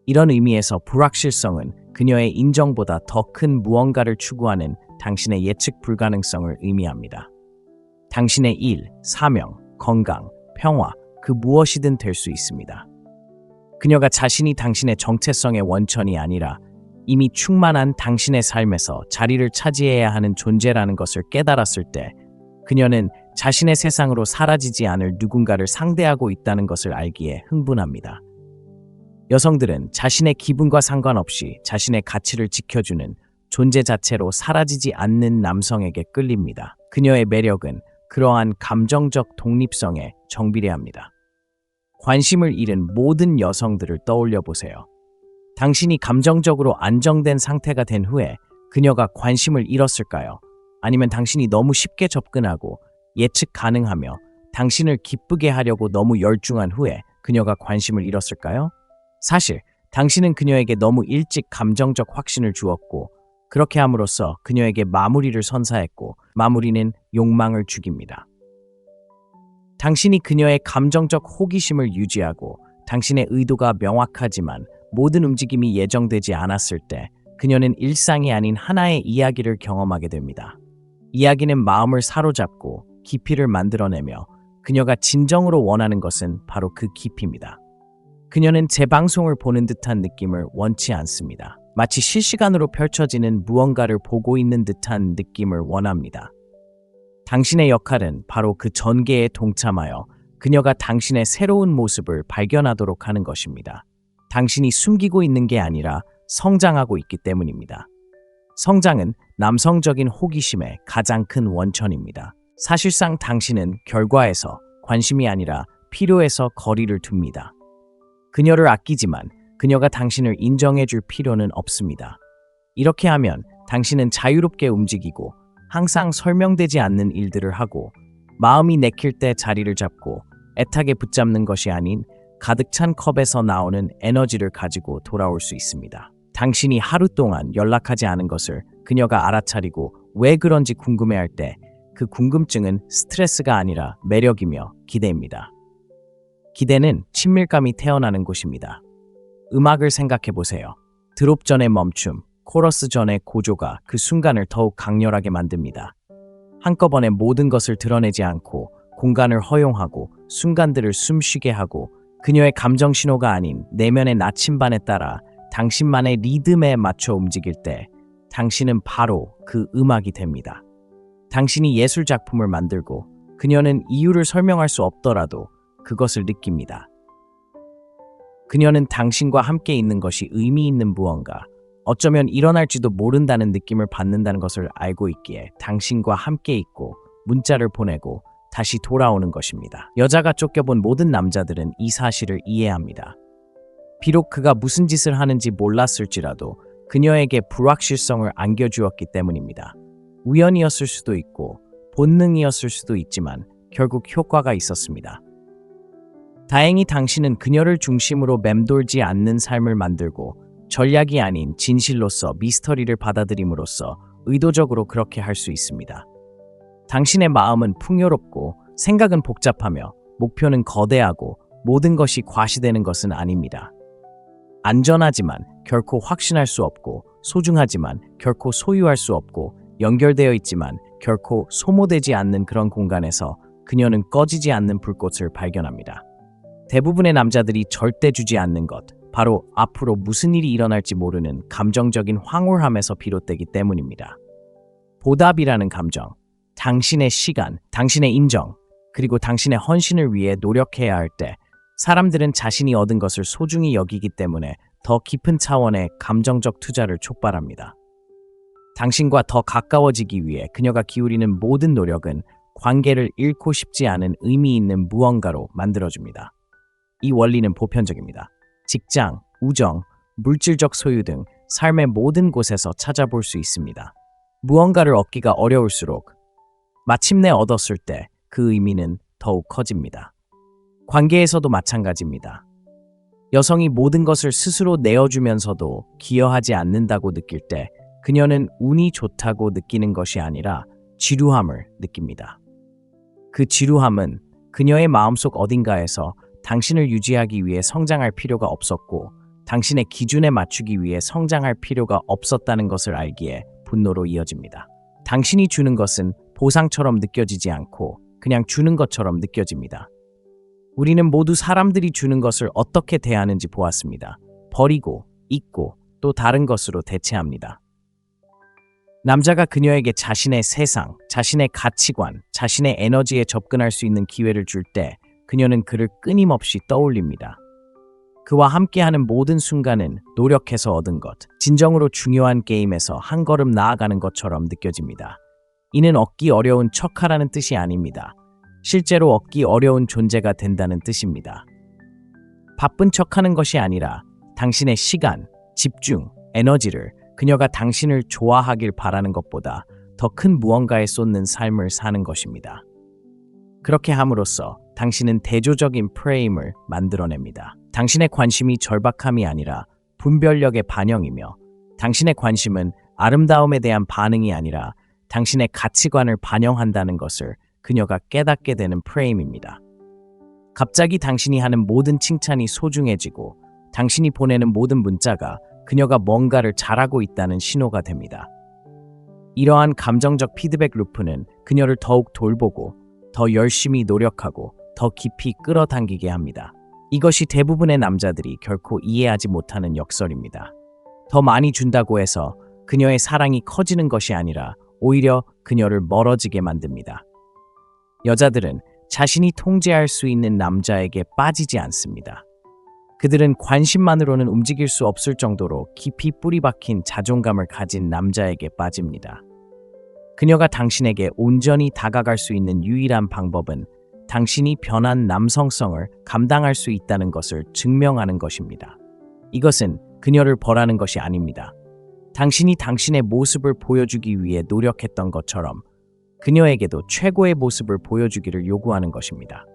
S1: 이런 의미에서 불확실성은 그녀의 인정보다 더 큰 무언가를 추구하는 당신의 예측 불가능성을 의미합니다. 당신의 일, 사명, 건강, 평화, 그 무엇이든 될 수 있습니다. 그녀가 자신이 당신의 정체성의 원천이 아니라 이미 충만한 당신의 삶에서 자리를 차지해야 하는 존재라는 것을 깨달았을 때 그녀는 자신의 세상으로 사라지지 않을 누군가를 상대하고 있다는 것을 알기에 흥분합니다. 여성들은 자신의 기분과 상관없이 자신의 가치를 지켜주는 존재 자체로 사라지지 않는 남성에게 끌립니다. 그녀의 매력은 그러한 감정적 독립성에 정비례합니다. 관심을 잃은 모든 여성들을 떠올려 보세요. 당신이 감정적으로 안정된 상태가 된 후에 그녀가 관심을 잃었을까요? 아니면 당신이 너무 쉽게 접근하고 예측 가능하며 당신을 기쁘게 하려고 너무 열중한 후에 그녀가 관심을 잃었을까요? 사실 당신은 그녀에게 너무 일찍 감정적 확신을 주었고 그렇게 함으로써 그녀에게 마무리를 선사했고 마무리는 욕망을 죽입니다. 당신이 그녀의 감정적 호기심을 유지하고 당신의 의도가 명확하지만 모든 움직임이 예정되지 않았을 때 그녀는 일상이 아닌 하나의 이야기를 경험하게 됩니다. 이야기는 마음을 사로잡고 깊이를 만들어내며 그녀가 진정으로 원하는 것은 바로 그 깊이입니다. 그녀는 재방송을 보는 듯한 느낌을 원치 않습니다. 마치 실시간으로 펼쳐지는 무언가를 보고 있는 듯한 느낌을 원합니다. 당신의 역할은 바로 그 전개에 동참하여 그녀가 당신의 새로운 모습을 발견하도록 하는 것입니다. 당신이 숨기고 있는 게 아니라 성장하고 있기 때문입니다. 성장은 남성적인 호기심의 가장 큰 원천입니다. 사실상 당신은 결과에서 관심이 아니라 필요에서 거리를 둡니다. 그녀를 아끼지만 그녀가 당신을 인정해줄 필요는 없습니다. 이렇게 하면 당신은 자유롭게 움직이고 항상 설명되지 않는 일들을 하고 마음이 내킬 때 자리를 잡고 애타게 붙잡는 것이 아닌 가득 찬 컵에서 나오는 에너지를 가지고 돌아올 수 있습니다. 당신이 하루 동안 연락하지 않은 것을 그녀가 알아차리고 왜 그런지 궁금해할 때 그 궁금증은 스트레스가 아니라 매력이며 기대입니다. 기대는 친밀감이 태어나는 곳입니다. 음악을 생각해 보세요. 드롭 전의 멈춤, 코러스 전의 고조가 그 순간을 더욱 강렬하게 만듭니다. 한꺼번에 모든 것을 드러내지 않고 공간을 허용하고 순간들을 숨쉬게 하고 그녀의 감정 신호가 아닌 내면의 나침반에 따라 당신만의 리듬에 맞춰 움직일 때 당신은 바로 그 음악이 됩니다. 당신이 예술 작품을 만들고 그녀는 이유를 설명할 수 없더라도 그것을 느낍니다. 그녀는 당신과 함께 있는 것이 의미 있는 무언가, 어쩌면 일어날지도 모른다는 느낌을 받는다는 것을 알고 있기에 당신과 함께 있고 문자를 보내고 다시 돌아오는 것입니다. 여자가 쫓겨본 모든 남자들은 이 사실을 이해합니다. 비록 그가 무슨 짓을 하는지 몰랐을지라도 그녀에게 불확실성을 안겨주었기 때문입니다. 우연이었을 수도 있고 본능이었을 수도 있지만 결국 효과가 있었습니다. 다행히 당신은 그녀를 중심으로 맴돌지 않는 삶을 만들고 전략이 아닌 진실로서 미스터리를 받아들임으로써 의도적으로 그렇게 할 수 있습니다. 당신의 마음은 풍요롭고 생각은 복잡하며 목표는 거대하고 모든 것이 과시되는 것은 아닙니다. 안전하지만 결코 확신할 수 없고 소중하지만 결코 소유할 수 없고 연결되어 있지만 결코 소모되지 않는 그런 공간에서 그녀는 꺼지지 않는 불꽃을 발견합니다. 대부분의 남자들이 절대 주지 않는 것, 바로 앞으로 무슨 일이 일어날지 모르는 감정적인 황홀함에서 비롯되기 때문입니다. 보답이라는 감정, 당신의 시간, 당신의 인정, 그리고 당신의 헌신을 위해 노력해야 할 때 사람들은 자신이 얻은 것을 소중히 여기기 때문에 더 깊은 차원의 감정적 투자를 촉발합니다. 당신과 더 가까워지기 위해 그녀가 기울이는 모든 노력은 관계를 잃고 싶지 않은 의미 있는 무언가로 만들어줍니다. 이 원리는 보편적입니다. 직장, 우정, 물질적 소유 등 삶의 모든 곳에서 찾아볼 수 있습니다. 무언가를 얻기가 어려울수록 마침내 얻었을 때 그 의미는 더욱 커집니다. 관계에서도 마찬가지입니다. 여성이 모든 것을 스스로 내어주면서도 기여하지 않는다고 느낄 때 그녀는 운이 좋다고 느끼는 것이 아니라 지루함을 느낍니다. 그 지루함은 그녀의 마음속 어딘가에서 당신을 유지하기 위해 성장할 필요가 없었고 당신의 기준에 맞추기 위해 성장할 필요가 없었다는 것을 알기에 분노로 이어집니다. 당신이 주는 것은 보상처럼 느껴지지 않고 그냥 주는 것처럼 느껴집니다. 우리는 모두 사람들이 주는 것을 어떻게 대하는지 보았습니다. 버리고, 잊고, 또 다른 것으로 대체합니다. 남자가 그녀에게 자신의 세상, 자신의 가치관, 자신의 에너지에 접근할 수 있는 기회를 줄 때 그녀는 그를 끊임없이 떠올립니다. 그와 함께하는 모든 순간은 노력해서 얻은 것, 진정으로 중요한 게임에서 한 걸음 나아가는 것처럼 느껴집니다. 이는 얻기 어려운 척하라는 뜻이 아닙니다. 실제로 얻기 어려운 존재가 된다는 뜻입니다. 바쁜 척하는 것이 아니라 당신의 시간, 집중, 에너지를 그녀가 당신을 좋아하길 바라는 것보다 더 큰 무언가에 쏟는 삶을 사는 것입니다. 그렇게 함으로써 당신은 대조적인 프레임을 만들어냅니다. 당신의 관심이 절박함이 아니라 분별력의 반영이며 당신의 관심은 아름다움에 대한 반응이 아니라 당신의 가치관을 반영한다는 것을 그녀가 깨닫게 되는 프레임입니다. 갑자기 당신이 하는 모든 칭찬이 소중해지고 당신이 보내는 모든 문자가 그녀가 뭔가를 잘하고 있다는 신호가 됩니다. 이러한 감정적 피드백 루프는 그녀를 더욱 돌보고 더 열심히 노력하고 더 깊이 끌어당기게 합니다. 이것이 대부분의 남자들이 결코 이해하지 못하는 역설입니다. 더 많이 준다고 해서 그녀의 사랑이 커지는 것이 아니라 오히려 그녀를 멀어지게 만듭니다. 여자들은 자신이 통제할 수 있는 남자에게 빠지지 않습니다. 그들은 관심만으로는 움직일 수 없을 정도로 깊이 뿌리박힌 자존감을 가진 남자에게 빠집니다. 그녀가 당신에게 온전히 다가갈 수 있는 유일한 방법은 당신이 변한 남성성을 감당할 수 있다는 것을 증명하는 것입니다. 이것은 그녀를 벌하는 것이 아닙니다. 당신이 당신의 모습을 보여주기 위해 노력했던 것처럼 그녀에게도 최고의 모습을 보여주기를 요구하는 것입니다.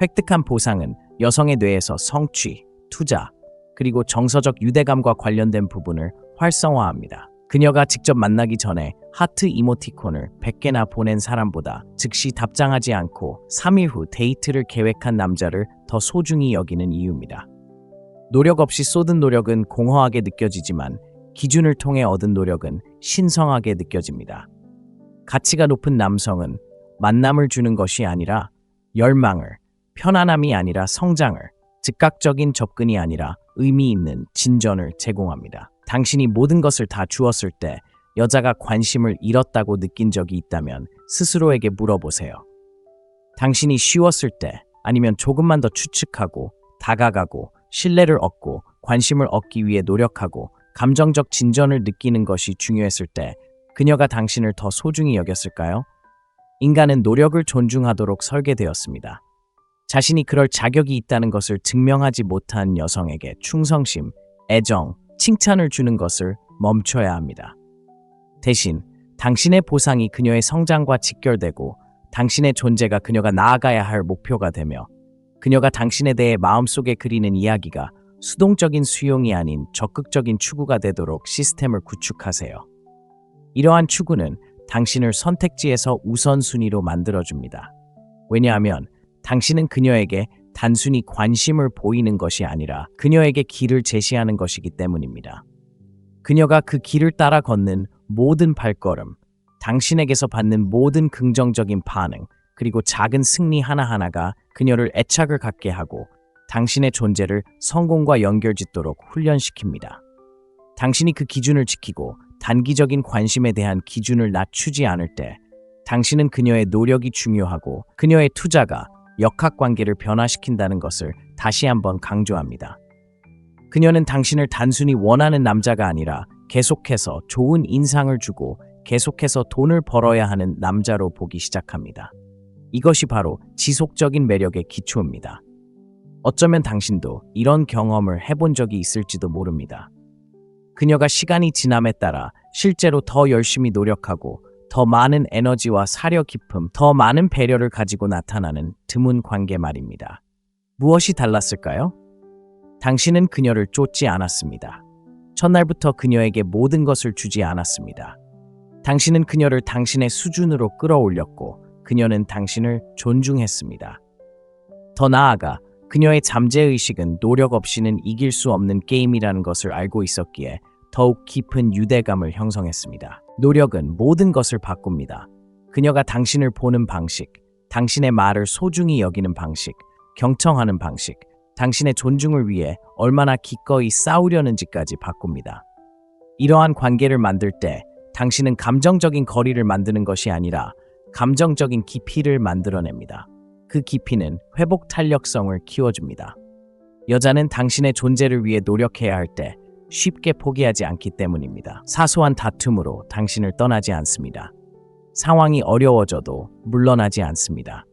S1: 획득한 보상은 여성의 뇌에서 성취, 투자, 그리고 정서적 유대감과 관련된 부분을 활성화합니다. 그녀가 직접 만나기 전에 하트 이모티콘을 100개나 보낸 사람보다 즉시 답장하지 않고 3일 후 데이트를 계획한 남자를 더 소중히 여기는 이유입니다. 노력 없이 쏟은 노력은 공허하게 느껴지지만 기준을 통해 얻은 노력은 신성하게 느껴집니다. 가치가 높은 남성은 만남을 주는 것이 아니라 열망을, 편안함이 아니라 성장을, 즉각적인 접근이 아니라 의미 있는 진전을 제공합니다. 당신이 모든 것을 다 주었을 때 여자가 관심을 잃었다고 느낀 적이 있다면 스스로에게 물어보세요. 당신이 쉬웠을 때 아니면 조금만 더 추측하고 다가가고 신뢰를 얻고 관심을 얻기 위해 노력하고 감정적 진전을 느끼는 것이 중요했을 때 그녀가 당신을 더 소중히 여겼을까요? 인간은 노력을 존중하도록 설계되었습니다. 자신이 그럴 자격이 있다는 것을 증명하지 못한 여성에게 충성심, 애정, 칭찬을 주는 것을 멈춰야 합니다. 대신 당신의 보상이 그녀의 성장과 직결되고 당신의 존재가 그녀가 나아가야 할 목표가 되며 그녀가 당신에 대해 마음속에 그리는 이야기가 수동적인 수용이 아닌 적극적인 추구가 되도록 시스템을 구축하세요. 이러한 추구는 당신을 선택지에서 우선순위로 만들어줍니다. 왜냐하면 당신은 그녀에게 단순히 관심을 보이는 것이 아니라 그녀에게 길을 제시하는 것이기 때문입니다. 그녀가 그 길을 따라 걷는 모든 발걸음, 당신에게서 받는 모든 긍정적인 반응, 그리고 작은 승리 하나하나가 그녀를 애착을 갖게 하고 당신의 존재를 성공과 연결짓도록 훈련시킵니다. 당신이 그 기준을 지키고 단기적인 관심에 대한 기준을 낮추지 않을 때 당신은 그녀의 노력이 중요하고 그녀의 투자가 역학관계를 변화시킨다는 것을 다시 한번 강조합니다. 그녀는 당신을 단순히 원하는 남자가 아니라 계속해서 좋은 인상을 주고 계속해서 돈을 벌어야 하는 남자로 보기 시작합니다. 이것이 바로 지속적인 매력의 기초입니다. 어쩌면 당신도 이런 경험을 해본 적이 있을지도 모릅니다. 그녀가 시간이 지남에 따라 실제로 더 열심히 노력하고 더 많은 에너지와 사려 깊음, 더 많은 배려를 가지고 나타나는 드문 관계 말입니다. 무엇이 달랐을까요? 당신은 그녀를 쫓지 않았습니다. 첫날부터 그녀에게 모든 것을 주지 않았습니다. 당신은 그녀를 당신의 수준으로 끌어올렸고 그녀는 당신을 존중했습니다. 더 나아가 그녀의 잠재의식은 노력 없이는 이길 수 없는 게임이라는 것을 알고 있었기에 더욱 깊은 유대감을 형성했습니다. 노력은 모든 것을 바꿉니다. 그녀가 당신을 보는 방식, 당신의 말을 소중히 여기는 방식, 경청하는 방식, 당신의 존중을 위해 얼마나 기꺼이 싸우려는지까지 바꿉니다. 이러한 관계를 만들 때 당신은 감정적인 거리를 만드는 것이 아니라 감정적인 깊이를 만들어냅니다. 그 깊이는 회복 탄력성을 키워줍니다. 여자는 당신의 존재를 위해 노력해야 할 때 쉽게 포기하지 않기 때문입니다. 사소한 다툼으로 당신을 떠나지 않습니다. 상황이 어려워져도 물러나지 않습니다.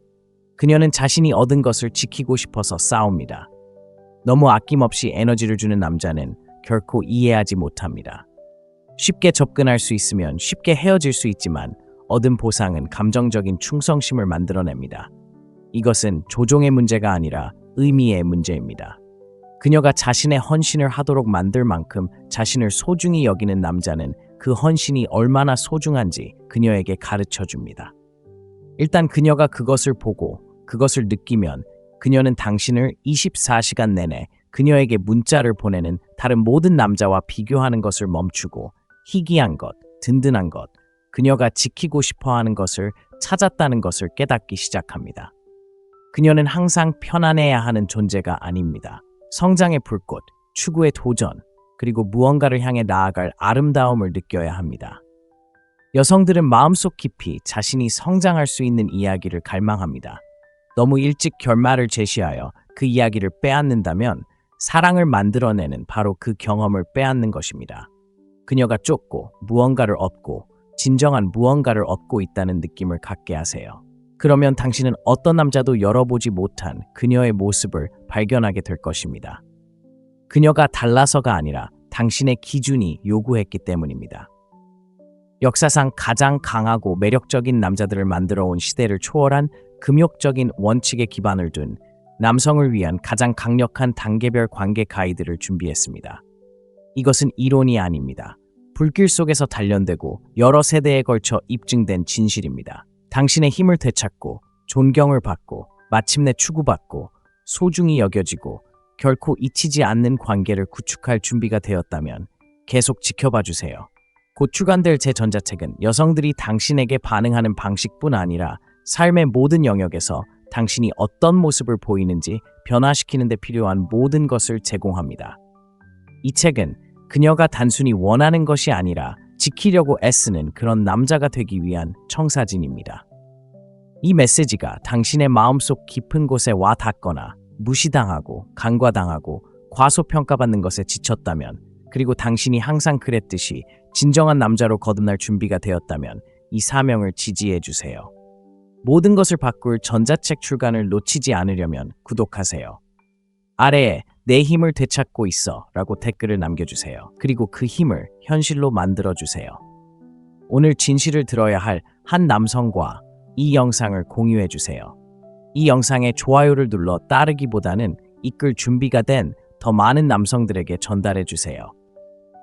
S1: 그녀는 자신이 얻은 것을 지키고 싶어서 싸웁니다. 너무 아낌없이 에너지를 주는 남자는 결코 이해하지 못합니다. 쉽게 접근할 수 있으면 쉽게 헤어질 수 있지만 얻은 보상은 감정적인 충성심을 만들어냅니다. 이것은 조종의 문제가 아니라 의미의 문제입니다. 그녀가 자신의 헌신을 하도록 만들 만큼 자신을 소중히 여기는 남자는 그 헌신이 얼마나 소중한지 그녀에게 가르쳐 줍니다. 일단 그녀가 그것을 보고 그것을 느끼면 그녀는 당신을 24시간 내내 그녀에게 문자를 보내는 다른 모든 남자와 비교하는 것을 멈추고 희귀한 것, 든든한 것, 그녀가 지키고 싶어하는 것을 찾았다는 것을 깨닫기 시작합니다. 그녀는 항상 편안해야 하는 존재가 아닙니다. 성장의 불꽃, 추구의 도전, 그리고 무언가를 향해 나아갈 아름다움을 느껴야 합니다. 여성들은 마음속 깊이 자신이 성장할 수 있는 이야기를 갈망합니다. 너무 일찍 결말을 제시하여 그 이야기를 빼앗는다면 사랑을 만들어내는 바로 그 경험을 빼앗는 것입니다. 그녀가 쫓고 무언가를 얻고 진정한 무언가를 얻고 있다는 느낌을 갖게 하세요. 그러면 당신은 어떤 남자도 열어보지 못한 그녀의 모습을 발견하게 될 것입니다. 그녀가 달라서가 아니라 당신의 기준이 요구했기 때문입니다. 역사상 가장 강하고 매력적인 남자들을 만들어 온 시대를 초월한 금욕적인 원칙에 기반을 둔 남성을 위한 가장 강력한 단계별 관계 가이드를 준비했습니다. 이것은 이론이 아닙니다. 불길 속에서 단련되고 여러 세대에 걸쳐 입증된 진실입니다. 당신의 힘을 되찾고 존경을 받고 마침내 추구받고 소중히 여겨지고 결코 잊히지 않는 관계를 구축할 준비가 되었다면 계속 지켜봐 주세요. 곧 출간될 제 전자책은 여성들이 당신에게 반응하는 방식뿐 아니라 삶의 모든 영역에서 당신이 어떤 모습을 보이는지 변화시키는 데 필요한 모든 것을 제공합니다. 이 책은 그녀가 단순히 원하는 것이 아니라 지키려고 애쓰는 그런 남자가 되기 위한 청사진입니다. 이 메시지가 당신의 마음속 깊은 곳에 와 닿거나 무시당하고 간과당하고 과소평가받는 것에 지쳤다면, 그리고 당신이 항상 그랬듯이 진정한 남자로 거듭날 준비가 되었다면 이 사명을 지지해 주세요. 모든 것을 바꿀 전자책 출간을 놓치지 않으려면 구독하세요. 아래에 내 힘을 되찾고 있어 라고 댓글을 남겨주세요. 그리고 그 힘을 현실로 만들어주세요. 오늘 진실을 들어야 할 한 남성과 이 영상을 공유해주세요. 이 영상에 좋아요를 눌러 따르기보다는 이끌 준비가 된 더 많은 남성들에게 전달해 주세요.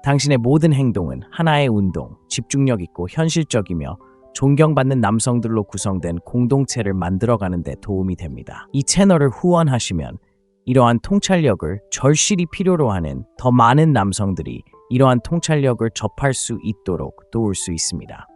S1: 당신의 모든 행동은 하나의 운동, 집중력 있고 현실적이며 존경받는 남성들로 구성된 공동체를 만들어가는 데 도움이 됩니다. 이 채널을 후원하시면 이러한 통찰력을 절실히 필요로 하는 더 많은 남성들이 이러한 통찰력을 접할 수 있도록 도울 수 있습니다.